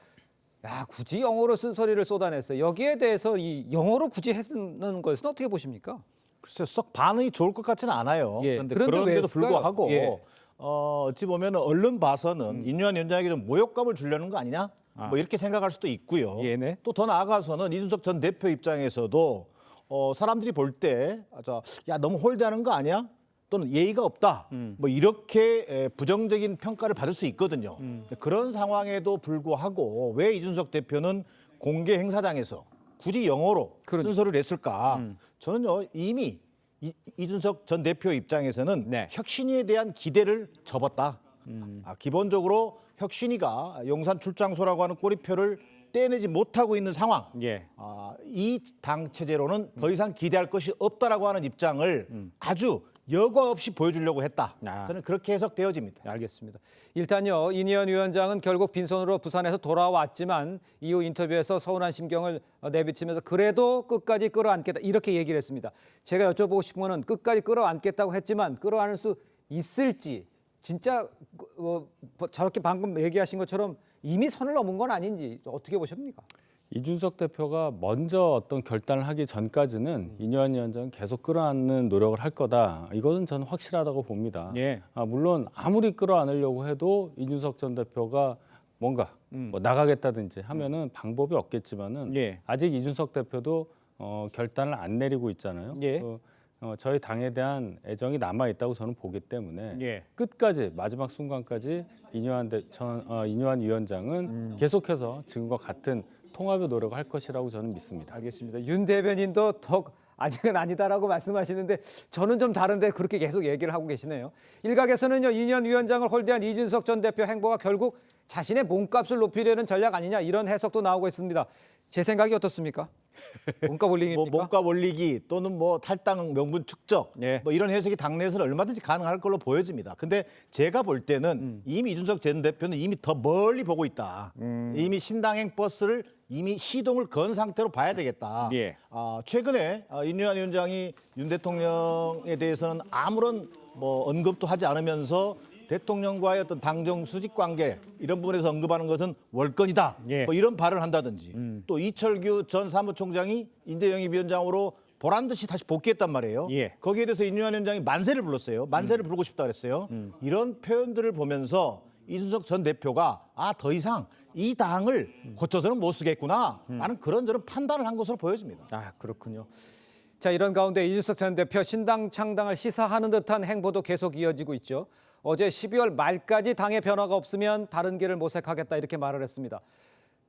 [SPEAKER 1] 굳이 영어로 쓴소리를 쏟아냈어요. 여기에 대해서 이 영어로 굳이 했는 것은 어떻게 보십니까?
[SPEAKER 27] 글쎄 썩 반응이 좋을 것 같지는 않아요.
[SPEAKER 1] 예.
[SPEAKER 27] 그런데
[SPEAKER 1] 그런데
[SPEAKER 27] 그런데도
[SPEAKER 1] 왜 했을까요?
[SPEAKER 27] 불구하고
[SPEAKER 1] 예.
[SPEAKER 27] 어찌 보면 언론 봐서는 이뇨한 위원장에게 좀 모욕감을 주려는 거 아니냐? 뭐 이렇게 생각할 수도 있고요.
[SPEAKER 1] 예네.
[SPEAKER 27] 또 더 나아가서는 이준석 전 대표 입장에서도 사람들이 볼 때 야 너무 홀대하는 거 아니야? 또는 예의가 없다. 뭐 이렇게 부정적인 평가를 받을 수 있거든요. 그런 상황에도 불구하고 왜 이준석 대표는 공개 행사장에서 굳이 영어로 순서를 냈을까? 저는요 이미 이준석 전 대표 입장에서는 혁신위에 대한 기대를 접었다. 기본적으로 혁신위가 용산 출장소라고 하는 꼬리표를 떼내지 못하고 있는 상황. 이 당 체제로는 더 이상 기대할 것이 없다라고 하는 입장을 아주 여과 없이 보여주려고 했다. 저는 그렇게 해석되어집니다.
[SPEAKER 1] 알겠습니다. 일단요, 이니현 위원장은 결국 빈손으로 부산에서 돌아왔지만 이후 인터뷰에서 서운한 심경을 내비치면서 그래도 끝까지 끌어안겠다 이렇게 얘기를 했습니다. 제가 여쭤보고 싶은 거는 끝까지 끌어안겠다고 했지만 끌어안을 수 있을지 진짜 저렇게 방금 얘기하신 것처럼 이미 선을 넘은 건 아닌지 어떻게 보십니까?
[SPEAKER 26] 이준석 대표가 먼저 어떤 결단을 하기 전까지는 이니현 위원장은 계속 끌어안는 노력을 할 거다. 이것은 저는 확실하다고 봅니다. 물론 아무리 끌어안으려고 해도 이준석 전 대표가 뭔가 뭐 나가겠다든지 하면은 방법이 없겠지만은 아직 이준석 대표도 결단을 안 내리고 있잖아요. 저희 당에 대한 애정이 남아 있다고 저는 보기 때문에 끝까지 마지막 순간까지 이니현 위원장은 계속해서 지금과 같은 통합의 노력을 할 것이라고 저는 믿습니다.
[SPEAKER 1] 알겠습니다. 윤 대변인도 더 아직은 아니다라고 말씀하시는데 저는 좀 다른데 그렇게 계속 얘기를 하고 계시네요. 일각에서는요, 이니현 위원장을 홀대한 이준석 전 대표 행보가 결국 자신의 몸값을 높이려는 전략 아니냐 이런 해석도 나오고 있습니다. 제 생각이 어떻습니까? 몸값 올리기입니까?
[SPEAKER 27] 뭐 몸값 올리기 또는 뭐 탈당 명분 축적 뭐 이런 해석이 당내에서는 얼마든지 가능할 걸로 보여집니다. 근데 제가 볼 때는 이미 이준석 전 대표는 이미 더 멀리 보고 있다. 이미 신당행 버스를 이미 시동을 건 상태로 봐야 되겠다. 최근에 이니현 위원장이 윤 대통령에 대해서는 아무런 뭐 언급도 하지 않으면서 대통령과의 어떤 당정 수직 관계 이런 부분에서 언급하는 것은 월권이다. 뭐 이런 발언을 한다든지 또 이철규 전 사무총장이 인재영입위원장으로 보란 듯이 다시 복귀했단 말이에요. 거기에 대해서 이니현 위원장이 만세를 불렀어요. 만세를 부르고 싶다 그랬어요. 이런 표현들을 보면서 이준석 전 대표가 더 이상 이 당을 고쳐서는 못 쓰겠구나 라는 그런 저런 판단을 한 것으로 보여집니다.
[SPEAKER 1] 그렇군요. 자, 이런 가운데 이준석 전 대표 신당 창당을 시사하는 듯한 행보도 계속 이어지고 있죠. 어제 12월 말까지 당의 변화가 없으면 다른 길을 모색하겠다 이렇게 말을 했습니다.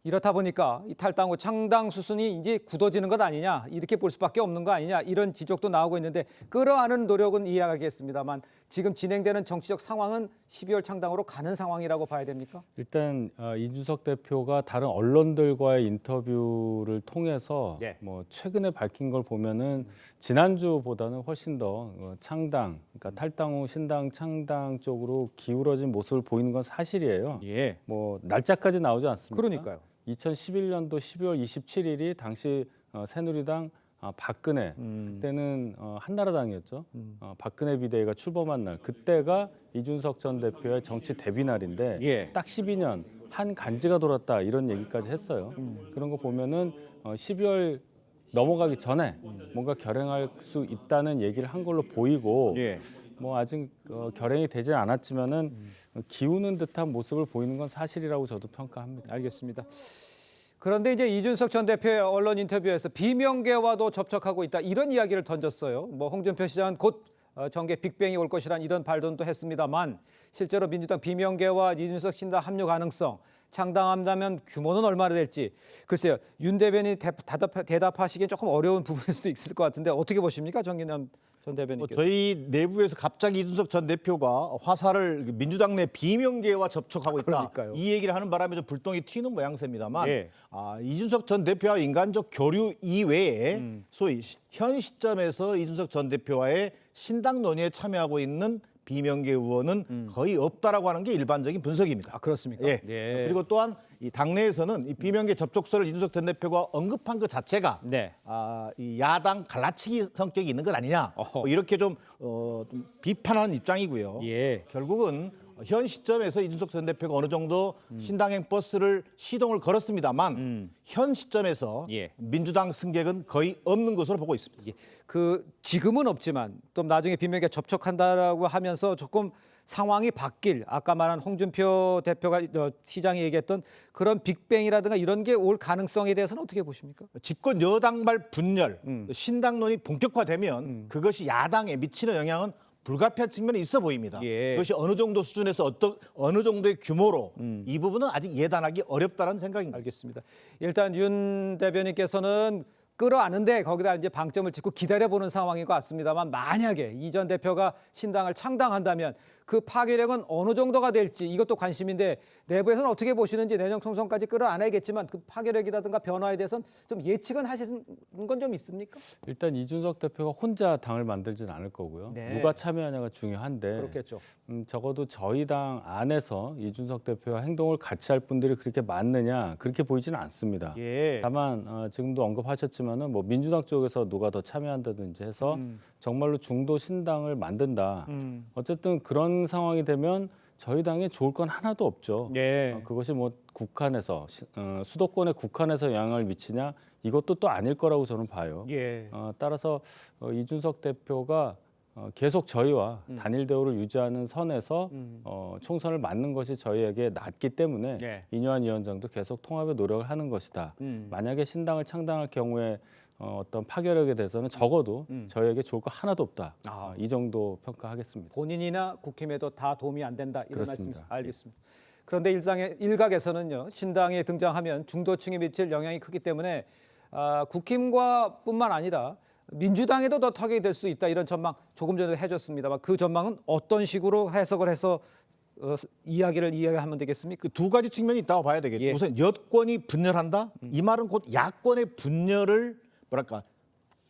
[SPEAKER 1] 이렇다 보니까 이 탈당 후 창당 수순이 이제 굳어지는 것 아니냐 이렇게 볼 수밖에 없는 거 아니냐 이런 지적도 나오고 있는데 끌어안는 노력은 이해하겠습니다만 지금 진행되는 정치적 상황은 12월 창당으로 가는 상황이라고 봐야 됩니까?
[SPEAKER 26] 일단 이준석 대표가 다른 언론들과의 인터뷰를 통해서 뭐 최근에 밝힌 걸 보면은 지난주보다는 훨씬 더 창당, 그러니까 탈당 후 신당 창당 쪽으로 기울어진 모습을 보이는 건 사실이에요. 뭐 날짜까지 나오지 않습니까?
[SPEAKER 1] 그러니까요.
[SPEAKER 26] 2011년도 12월 27일이 당시 새누리당 박근혜 그때는 한나라당이었죠. 박근혜 비대위가 출범한 날 그때가 이준석 전 대표의 정치 데뷔 날인데 딱 12년 한 간지가 돌았다 이런 얘기까지 했어요. 그런 거 보면은 12월 넘어가기 전에 뭔가 결행할 수 있다는 얘기를 한 걸로 보이고 뭐 아직 결행이 되지 않았지만은 기우는 듯한 모습을 보이는 건 사실이라고 저도 평가합니다.
[SPEAKER 1] 알겠습니다. 그런데 이제 이준석 전 대표의 언론 인터뷰에서 비명계와도 접촉하고 있다 이런 이야기를 던졌어요. 뭐 홍준표 시장은 곧 정계 빅뱅이 올 것이란 이런 발언도 했습니다만 실제로 민주당 비명계와 이준석 신당 합류 가능성 창당한다면 규모는 얼마나 될지 글쎄요. 윤 대변인이 대답하시기엔 조금 어려운 부분일 수도 있을 것 같은데 어떻게 보십니까? 정기남 전 대변인께서.
[SPEAKER 27] 저희 내부에서 갑자기 이준석 전 대표가 화살을 민주당 내 비명계와 접촉하고 있다. 이 얘기를 하는 바람에 좀 불똥이 튀는 모양새입니다만 이준석 전 대표와 인간적 교류 이외에 소위 현 시점에서 이준석 전 대표와의 신당 논의에 참여하고 있는 비명계 의원은 거의 없다라고 하는 게 일반적인 분석입니다.
[SPEAKER 1] 그렇습니까?
[SPEAKER 27] 그리고 또한 이 당내에서는 이 비명계 접촉서를 이준석 전 대표가 언급한 것 자체가 이 야당 갈라치기 성격이 있는 것 아니냐 뭐 이렇게 좀 비판하는 입장이고요. 결국은 현 시점에서 이준석 전 대표가 어느 정도 신당행 버스를 시동을 걸었습니다만 현 시점에서 민주당 승객은 거의 없는 것으로 보고 있습니다.
[SPEAKER 1] 지금은 없지만 또 나중에 비명계 접촉한다라고 하면서 조금 상황이 바뀔 아까 말한 홍준표 대표가 시장이 얘기했던 그런 빅뱅이라든가 이런 게 올 가능성에 대해서는 어떻게 보십니까?
[SPEAKER 27] 집권 여당발 분열, 신당론이 본격화되면 그것이 야당에 미치는 영향은 불가피한 측면이 있어 보입니다.
[SPEAKER 1] 예.
[SPEAKER 27] 그것이 어느 정도 수준에서 어느 정도의 규모로 이 부분은 아직 예단하기 어렵다는 생각입니다.
[SPEAKER 1] 알겠습니다. 일단 윤 대변인께서는 끌어안는데 거기다 이제 방점을 찍고 기다려보는 상황인 것 같습니다만 만약에 이 전 대표가 신당을 창당한다면 그 파괴력은 어느 정도가 될지 이것도 관심인데 내부에서는 어떻게 보시는지 내년 총선까지 끌어안아야겠지만 그 파괴력이라든가 변화에 대해서는 좀 예측은 하시는 건 좀 있습니까?
[SPEAKER 26] 일단 이준석 대표가 혼자 당을 만들지는 않을 거고요.
[SPEAKER 1] 네.
[SPEAKER 26] 누가 참여하냐가 중요한데
[SPEAKER 1] 그렇겠죠.
[SPEAKER 26] 적어도 저희 당 안에서 이준석 대표와 행동을 같이 할 분들이 그렇게 많느냐 그렇게 보이지는 않습니다.
[SPEAKER 1] 예.
[SPEAKER 26] 다만 지금도 언급하셨지만은 뭐 민주당 쪽에서 누가 더 참여한다든지 해서 정말로 중도 신당을 만든다. 어쨌든 그런 상황이 되면 저희 당에 좋을 건 하나도 없죠.
[SPEAKER 1] 예.
[SPEAKER 26] 그것이 뭐 국한에서 수도권에 국한에서 영향을 미치냐 이것도 또 아닐 거라고 저는 봐요.
[SPEAKER 1] 예.
[SPEAKER 26] 따라서 이준석 대표가 계속 저희와 단일 대우를 유지하는 선에서 총선을 맞는 것이 저희에게 낫기 때문에
[SPEAKER 1] 예.
[SPEAKER 26] 이뇨한 위원장도 계속 통합의 노력을 하는 것이다. 만약에 신당을 창당할 경우에 어떤 파괴력에 대해서는 적어도 저희에게 좋을 거 하나도 없다. 이 정도 평가하겠습니다.
[SPEAKER 1] 본인이나 국힘에도 다 도움이 안 된다 이런
[SPEAKER 26] 그렇습니다.
[SPEAKER 1] 말씀 알겠습니다. 그런데 일각에서는요 신당에 등장하면 중도층에 미칠 영향이 크기 때문에 국힘과 뿐만 아니라 민주당에도 더 타격이 될 수 있다 이런 전망 조금 전에 해줬습니다만 그 전망은 어떤 식으로 해석을 해서 이야기하면 되겠습니까?
[SPEAKER 27] 그 두 가지 측면이 있다고 봐야 되겠죠.
[SPEAKER 1] 예.
[SPEAKER 27] 우선 여권이 분열한다. 이 말은 곧 야권의 분열을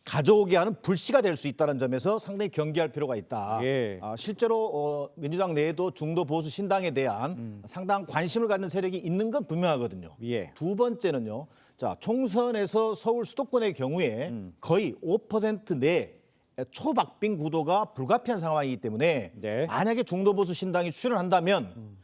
[SPEAKER 27] 가져오게 하는 불씨가 될 수 있다는 점에서 상당히 경계할 필요가 있다.
[SPEAKER 1] 예.
[SPEAKER 27] 실제로 민주당 내에도 중도 보수 신당에 대한 상당한 관심을 갖는 세력이 있는 건 분명하거든요.
[SPEAKER 1] 예.
[SPEAKER 27] 두 번째는요. 자, 총선에서 서울 수도권의 경우에 거의 5% 내 초박빙 구도가 불가피한 상황이기 때문에
[SPEAKER 1] 네.
[SPEAKER 27] 만약에 중도 보수 신당이 출연한다면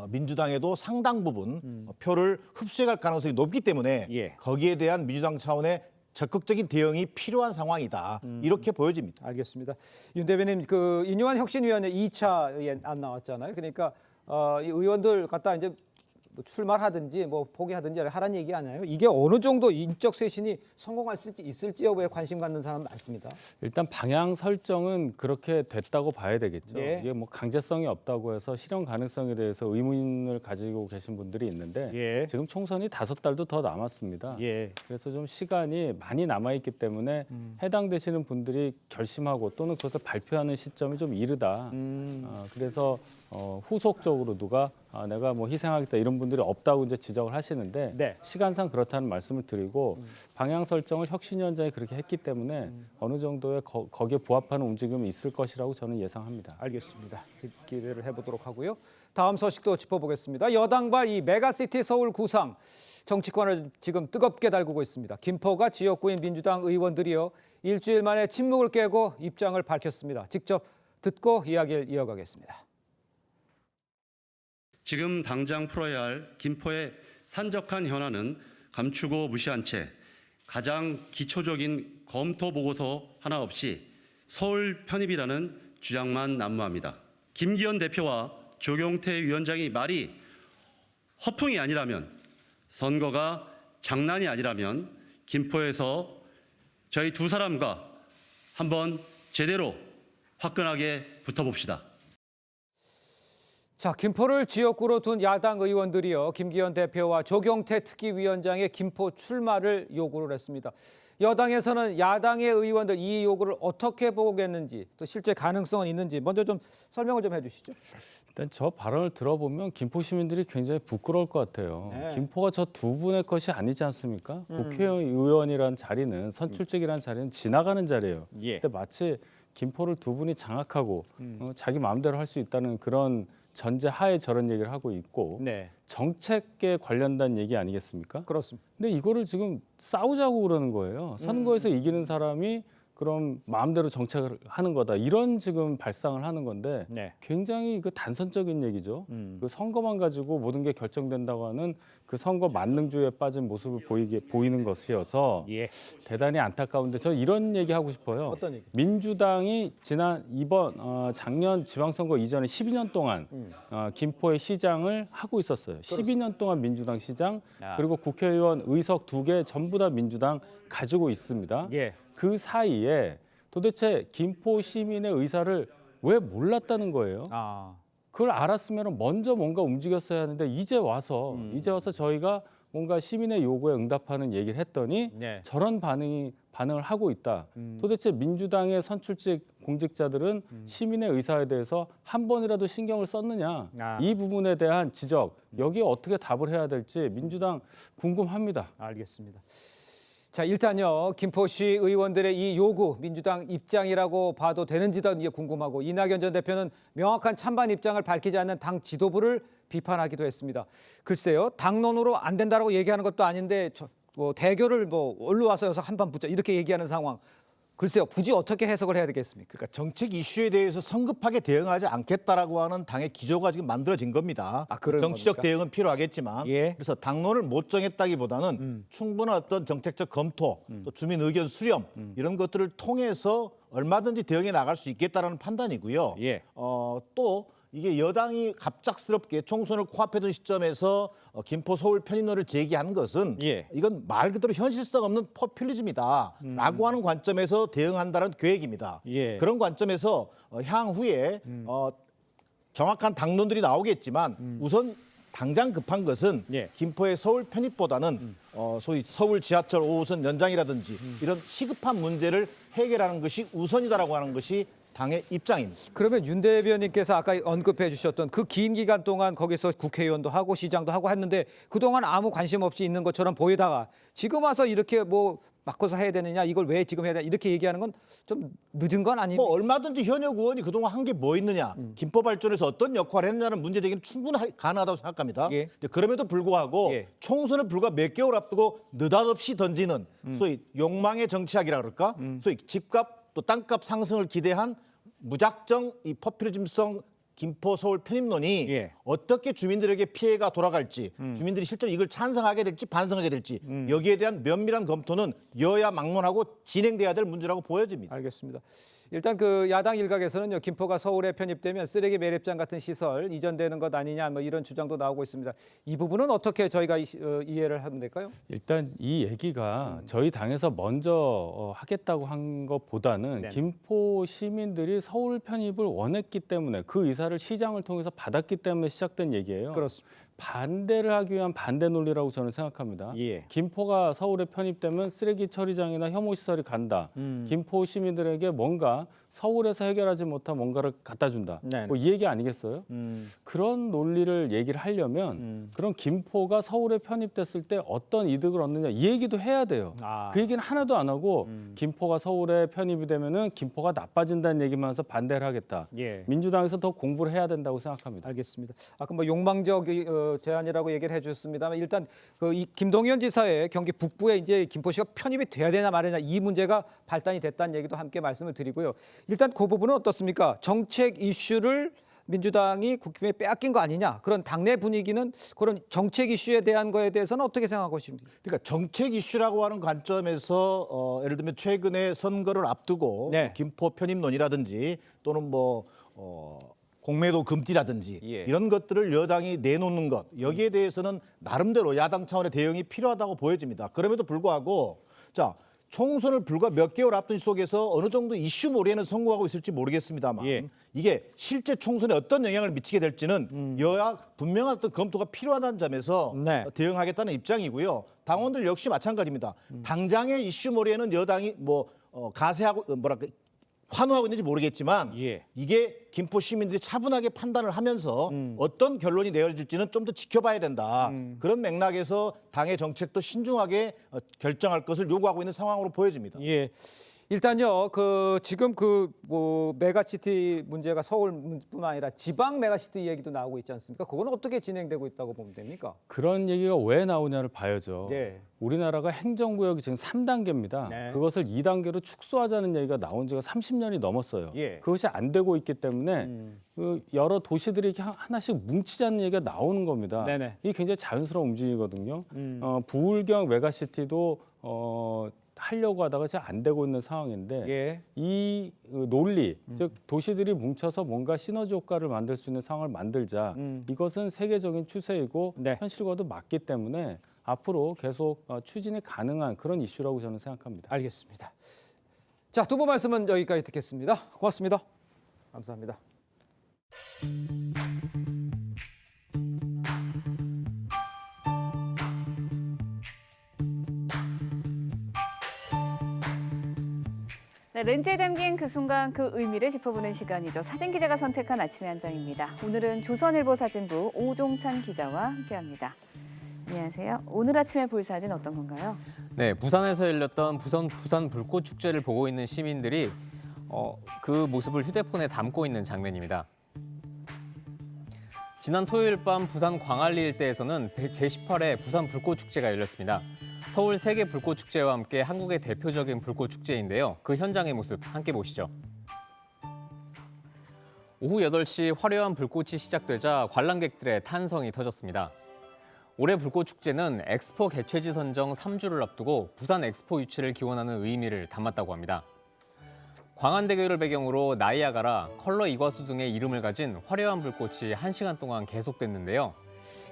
[SPEAKER 27] 민주당에도 상당 부분 표를 흡수해갈 가능성이 높기 때문에
[SPEAKER 1] 예.
[SPEAKER 27] 거기에 대한 민주당 차원의 적극적인 대응이 필요한 상황이다. 이렇게 보여집니다.
[SPEAKER 1] 알겠습니다. 윤 대변인 그 인요한 혁신위원회 2차에 안 나왔잖아요. 그러니까 이 의원들 갖다 이제 뭐 출마하든지 뭐 포기하든지 하라는 얘기 아니에요. 이게 어느 정도 인적 쇄신이 성공할 수 있을지 여부에 관심 갖는 사람 많습니다.
[SPEAKER 26] 일단 방향 설정은 그렇게 됐다고 봐야 되겠죠.
[SPEAKER 1] 예.
[SPEAKER 26] 이게 뭐 강제성이 없다고 해서 실현 가능성에 대해서 의문을 가지고 계신 분들이 있는데
[SPEAKER 1] 예.
[SPEAKER 26] 지금 총선이 5달도 더 남았습니다.
[SPEAKER 1] 예.
[SPEAKER 26] 그래서 좀 시간이 많이 남아있기 때문에 해당되시는 분들이 결심하고 또는 그것을 발표하는 시점이 좀 이르다. 그래서 후속적으로 누가 내가 뭐 희생하겠다 이런 분들이 없다고 이제 지적을 하시는데
[SPEAKER 1] 네.
[SPEAKER 26] 시간상 그렇다는 말씀을 드리고 방향 설정을 혁신위원장이 그렇게 했기 때문에 어느 정도의 거기에 부합하는 움직임이 있을 것이라고 저는 예상합니다.
[SPEAKER 1] 알겠습니다. 기대를 해보도록 하고요. 다음 소식도 짚어보겠습니다. 여당과 이 메가시티 서울 구상 정치권을 지금 뜨겁게 달구고 있습니다. 김포가 지역구인 민주당 의원들이요 일주일 만에 침묵을 깨고 입장을 밝혔습니다. 직접 듣고 이야기를 이어가겠습니다.
[SPEAKER 22] 지금 당장 풀어야 할 김포의 산적한 현안은 감추고 무시한 채 가장 기초적인 검토 보고서 하나 없이 서울 편입이라는 주장만 난무합니다. 김기현 대표와 조경태 위원장이 말이 허풍이 아니라면 선거가 장난이 아니라면 김포에서 저희 두 사람과 한번 제대로 화끈하게 붙어봅시다.
[SPEAKER 1] 자, 김포를 지역구로 둔 야당 의원들이요 김기현 대표와 조경태 특위위원장의 김포 출마를 요구를 했습니다. 여당에서는 야당의 의원들 이 요구를 어떻게 보겠는지 또 실제 가능성은 있는지 먼저 좀 설명을 좀 해주시죠.
[SPEAKER 26] 일단 저 발언을 들어보면 김포 시민들이 굉장히 부끄러울 것 같아요.
[SPEAKER 1] 네.
[SPEAKER 26] 김포가 저 두 분의 것이 아니지 않습니까? 국회의원이라는 자리는 선출직이라는 자리는 지나가는 자리예요.
[SPEAKER 1] 예.
[SPEAKER 26] 근데 마치 김포를 두 분이 장악하고 자기 마음대로 할 수 있다는 그런 전제 하에 저런 얘기를 하고 있고
[SPEAKER 1] 네.
[SPEAKER 26] 정책에 관련된 얘기 아니겠습니까?
[SPEAKER 1] 그렇습니다.
[SPEAKER 26] 근데 이거를 지금 싸우자고 그러는 거예요. 선거에서 이기는 사람이 그럼 마음대로 정책을 하는 거다. 이런 지금 발상을 하는 건데
[SPEAKER 1] 네.
[SPEAKER 26] 굉장히 그 단선적인 얘기죠. 그 선거만 가지고 모든 게 결정된다고 하는 그 선거 만능주의에 빠진 모습을 보이는 것이어서
[SPEAKER 1] 예.
[SPEAKER 26] 대단히 안타까운데 저 이런 얘기 하고 싶어요.
[SPEAKER 1] 어떤 얘기?
[SPEAKER 26] 민주당이 작년 지방선거 이전에 12년 동안 김포의 시장을 하고 있었어요. 12년 동안 민주당 시장 그리고 국회의원 의석 2개 전부 다 민주당 가지고 있습니다.
[SPEAKER 1] 예.
[SPEAKER 26] 그 사이에 도대체 김포 시민의 의사를 왜 몰랐다는 거예요? 그걸 알았으면 먼저 뭔가 움직였어야 하는데 이제 와서 저희가 뭔가 시민의 요구에 응답하는 얘기를 했더니 저런 반응을 하고 있다. 도대체 민주당의 선출직 공직자들은 시민의 의사에 대해서 한 번이라도 신경을 썼느냐. 이 부분에 대한 지적, 여기에 어떻게 답을 해야 될지 민주당 궁금합니다.
[SPEAKER 1] 알겠습니다. 자, 일단요, 김포시 의원들의 이 요구, 민주당 입장이라고 봐도 되는지도 이게 궁금하고, 이낙연 전 대표는 명확한 찬반 입장을 밝히지 않는 당 지도부를 비판하기도 했습니다. 글쎄요, 당론으로 안 된다라고 얘기하는 것도 아닌데 대교를 올로 와서 여기서 한판 붙자 이렇게 얘기하는 상황. 글쎄요, 굳이 어떻게 해석을 해야 되겠습니까?
[SPEAKER 27] 그러니까 정책 이슈에 대해서 성급하게 대응하지 않겠다라고 하는 당의 기조가 지금 만들어진 겁니다. 정치적
[SPEAKER 1] 겁니까?
[SPEAKER 27] 대응은 필요하겠지만 그래서 당론을 못 정했다기보다는 충분한 어떤 정책적 검토, 또 주민 의견 수렴 이런 것들을 통해서 얼마든지 대응해 나갈 수 있겠다라는 판단이고요. 또 이게 여당이 갑작스럽게 총선을 코앞에 둔 시점에서 김포 서울 편입론을 제기한 것은 이건 말 그대로 현실성 없는 포퓰리즘이다라고 하는 관점에서 대응한다는 계획입니다. 그런 관점에서 향후에 정확한 당론들이 나오겠지만 우선 당장 급한 것은 김포의 서울 편입보다는 소위 서울 지하철 5호선 연장이라든지 이런 시급한 문제를 해결하는 것이 우선이다라고 하는 것이 당의 입장입니다.
[SPEAKER 1] 그러면 윤 대변인께서 아까 언급해 주셨던 그 긴 기간 동안 거기서 국회의원도 하고 시장도 하고 했는데 그동안 아무 관심 없이 있는 것처럼 보이다가 지금 와서 이렇게 바꿔서 해야 되느냐, 이걸 왜 지금 해야 되냐 이렇게 얘기하는 건 좀 늦은 건 아닙니까?
[SPEAKER 27] 얼마든지 현역 의원이 그동안 한 게 뭐 있느냐, 김포 발전에서 어떤 역할을 했느냐는 문제 제기는 충분히 가능하다고 생각합니다. 그럼에도 불구하고 총선을 불과 몇 개월 앞두고 느닷없이 던지는 소위 욕망의 정치학이라 그럴까? 소위 집값 또 땅값 상승을 기대한 무작정 이 포퓰리즘성 김포 서울 편입론이 어떻게 주민들에게 피해가 돌아갈지, 주민들이 실제로 이걸 찬성하게 될지 반성하게 될지 여기에 대한 면밀한 검토는 여야 막론하고 진행돼야 될 문제라고 보여집니다.
[SPEAKER 1] 알겠습니다. 일단 그 야당 일각에서는요, 김포가 서울에 편입되면 쓰레기 매립장 같은 시설 이전되는 것 아니냐 이런 주장도 나오고 있습니다. 이 부분은 어떻게 저희가 이해를 하면 될까요?
[SPEAKER 26] 일단 이 얘기가 저희 당에서 먼저 하겠다고 한 것보다는 김포 시민들이 서울 편입을 원했기 때문에 그 의사를 시장을 통해서 받았기 때문에 시작된 얘기예요.
[SPEAKER 1] 그렇습니다.
[SPEAKER 26] 반대를 하기 위한 반대 논리라고 저는 생각합니다. 김포가 서울에 편입되면 쓰레기 처리장이나 혐오시설이 간다. 김포 시민들에게 뭔가 서울에서 해결하지 못한 뭔가를 갖다 준다. 이 얘기 아니겠어요? 그런 논리를 얘기를 하려면 그럼 김포가 서울에 편입됐을 때 어떤 이득을 얻느냐 이 얘기도 해야 돼요. 그 얘기는 하나도 안 하고 김포가 서울에 편입이 되면은 김포가 나빠진다는 얘기만 해서 반대를 하겠다. 민주당에서 더 공부를 해야 된다고 생각합니다.
[SPEAKER 1] 알겠습니다. 아까 욕망적 제안이라고 얘기를 해주셨습니다만 일단 이 김동연 지사의 경기 북부에 이제 김포시가 편입이 돼야 되냐 말이냐 이 문제가 발단이 됐다는 얘기도 함께 말씀을 드리고요. 일단 그 부분은 어떻습니까? 정책 이슈를 민주당이 국힘에 빼앗긴 거 아니냐, 그런 당내 분위기는 그런 정책 이슈에 대한 거에 대해서는 어떻게 생각하고 계십니까?
[SPEAKER 27] 그러니까 정책 이슈라고 하는 관점에서 예를 들면 최근에 선거를 앞두고 김포 편입론이라든지 또는 공매도 금지라든지 이런 것들을 여당이 내놓는 것, 여기에 대해서는 나름대로 야당 차원의 대응이 필요하다고 보여집니다. 그럼에도 불구하고 총선을 불과 몇 개월 앞둔 속에서 어느 정도 이슈 몰이에는 성공하고 있을지 모르겠습니다만 이게 실제 총선에 어떤 영향을 미치게 될지는 여야 분명한 어떤 검토가 필요하다는 점에서 대응하겠다는 입장이고요. 당원들 역시 마찬가지입니다. 당장의 이슈 몰이에는 여당이 가세하고 환호하고 있는지 모르겠지만 이게 김포 시민들이 차분하게 판단을 하면서 어떤 결론이 내려질지는 좀 더 지켜봐야 된다. 그런 맥락에서 당의 정책도 신중하게 결정할 것을 요구하고 있는 상황으로 보여집니다.
[SPEAKER 1] 일단요, 지금 메가시티 문제가 서울뿐만 아니라 지방 메가시티 얘기도 나오고 있지 않습니까? 그거는 어떻게 진행되고 있다고 보면 됩니까?
[SPEAKER 26] 그런 얘기가 왜 나오냐를 봐야죠. 우리나라가 행정구역이 지금 3단계입니다. 그것을 2단계로 축소하자는 얘기가 나온 지가 30년이 넘었어요. 그것이 안 되고 있기 때문에 여러 도시들이 이렇게 하나씩 뭉치자는 얘기가 나오는 겁니다. 이게 굉장히 자연스러운 움직임이거든요. 부울경 메가시티도 하려고 하다가 잘 안 되고 있는 상황인데 이 논리, 즉 도시들이 뭉쳐서 뭔가 시너지 효과를 만들 수 있는 상황을 만들자. 이것은 세계적인 추세이고 현실과도 맞기 때문에 앞으로 계속 추진이 가능한 그런 이슈라고 저는 생각합니다.
[SPEAKER 1] 알겠습니다. 자, 두 분 말씀은 여기까지 듣겠습니다. 고맙습니다. 감사합니다.
[SPEAKER 2] 네, 렌즈에 담긴 그 순간 그 의미를 짚어보는 시간이죠. 사진 기자가 선택한 아침의 한 장입니다. 오늘은 조선일보 사진부 오종찬 기자와 함께합니다. 안녕하세요. 오늘 아침에 볼 사진 어떤 건가요?
[SPEAKER 3] 네, 부산에서 열렸던 부산 불꽃 축제를 보고 있는 시민들이 그 모습을 휴대폰에 담고 있는 장면입니다. 지난 토요일 밤 부산 광안리 일대에서는 제18회 부산 불꽃 축제가 열렸습니다. 서울 세계 불꽃 축제와 함께 한국의 대표적인 불꽃 축제인데요. 그 현장의 모습 함께 보시죠. 오후 8시 화려한 불꽃이 시작되자 관람객들의 탄성이 터졌습니다. 올해 불꽃 축제는 엑스포 개최지 선정 3주를 앞두고 부산 엑스포 유치를 기원하는 의미를 담았다고 합니다. 광안대교를 배경으로 나이아가라, 컬러 이과수 등의 이름을 가진 화려한 불꽃이 1시간 동안 계속됐는데요.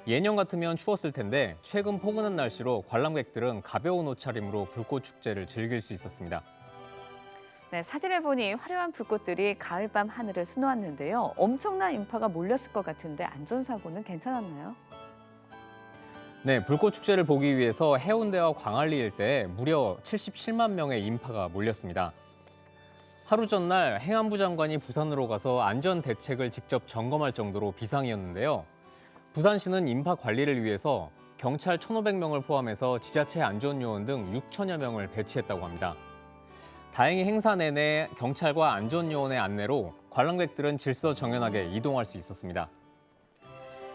[SPEAKER 3] 예년 같으면 추웠을 텐데 최근 포근한 날씨로 관람객들은 가벼운 옷차림으로 불꽃 축제를 즐길 수 있었습니다.
[SPEAKER 2] 네, 사진을 보니 화려한 불꽃들이 가을밤 하늘을 수놓았는데요. 엄청난 인파가 몰렸을 것 같은데 안전사고는 괜찮았나요?
[SPEAKER 3] 네, 불꽃 축제를 보기 위해서 해운대와 광안리 일대에 무려 77만 명의 인파가 몰렸습니다. 하루 전날 행안부 장관이 부산으로 가서 안전 대책을 직접 점검할 정도로 비상이었는데요. 부산시는 인파 관리를 위해서 경찰 1,500명을 포함해서 지자체 안전요원 등 6천여 명을 배치했다고 합니다. 다행히 행사 내내 경찰과 안전요원의 안내로 관람객들은 질서 정연하게 이동할 수 있었습니다.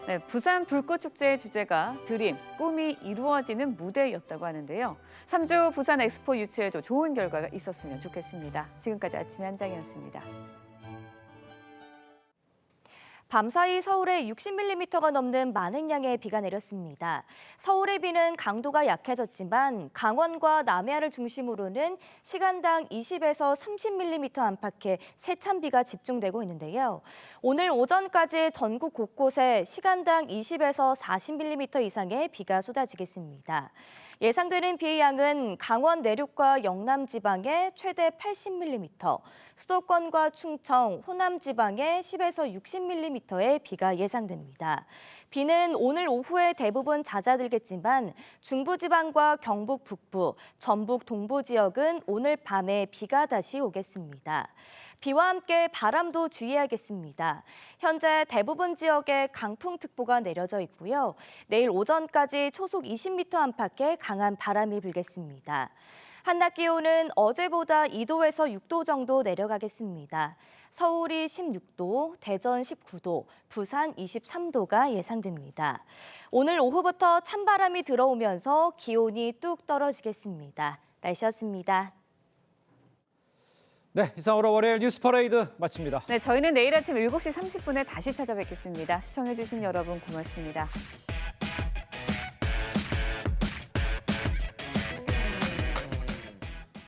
[SPEAKER 2] 네, 부산 불꽃축제의 주제가 드림, 꿈이 이루어지는 무대였다고 하는데요. 3주 부산 엑스포 유치에도 좋은 결과가 있었으면 좋겠습니다. 지금까지 아침의 한 장이었습니다.
[SPEAKER 4] 밤사이 서울에 60mm가 넘는 많은 양의 비가 내렸습니다. 서울의 비는 강도가 약해졌지만 강원과 남해안을 중심으로는 시간당 20에서 30mm 안팎의 세찬 비가 집중되고 있는데요. 오늘 오전까지 전국 곳곳에 시간당 20에서 40mm 이상의 비가 쏟아지겠습니다. 예상되는 비의 양은 강원 내륙과 영남 지방에 최대 80mm, 수도권과 충청, 호남 지방에 10에서 60mm의 비가 예상됩니다. 비는 오늘 오후에 대부분 잦아들겠지만 중부지방과 경북 북부, 전북 동부 지역은 오늘 밤에 비가 다시 오겠습니다. 비와 함께 바람도 주의하겠습니다. 현재 대부분 지역에 강풍특보가 내려져 있고요. 내일 오전까지 초속 20m 안팎의 강한 바람이 불겠습니다. 한낮 기온은 어제보다 2도에서 6도 정도 내려가겠습니다. 서울이 16도, 대전 19도, 부산 23도가 예상됩니다. 오늘 오후부터 찬바람이 들어오면서 기온이 뚝 떨어지겠습니다. 날씨였습니다.
[SPEAKER 1] 네, 이상으로 월요일 뉴스 퍼레이드 마칩니다.
[SPEAKER 2] 네, 저희는 내일 아침 7시 30분에 다시 찾아뵙겠습니다. 시청해주신 여러분 고맙습니다.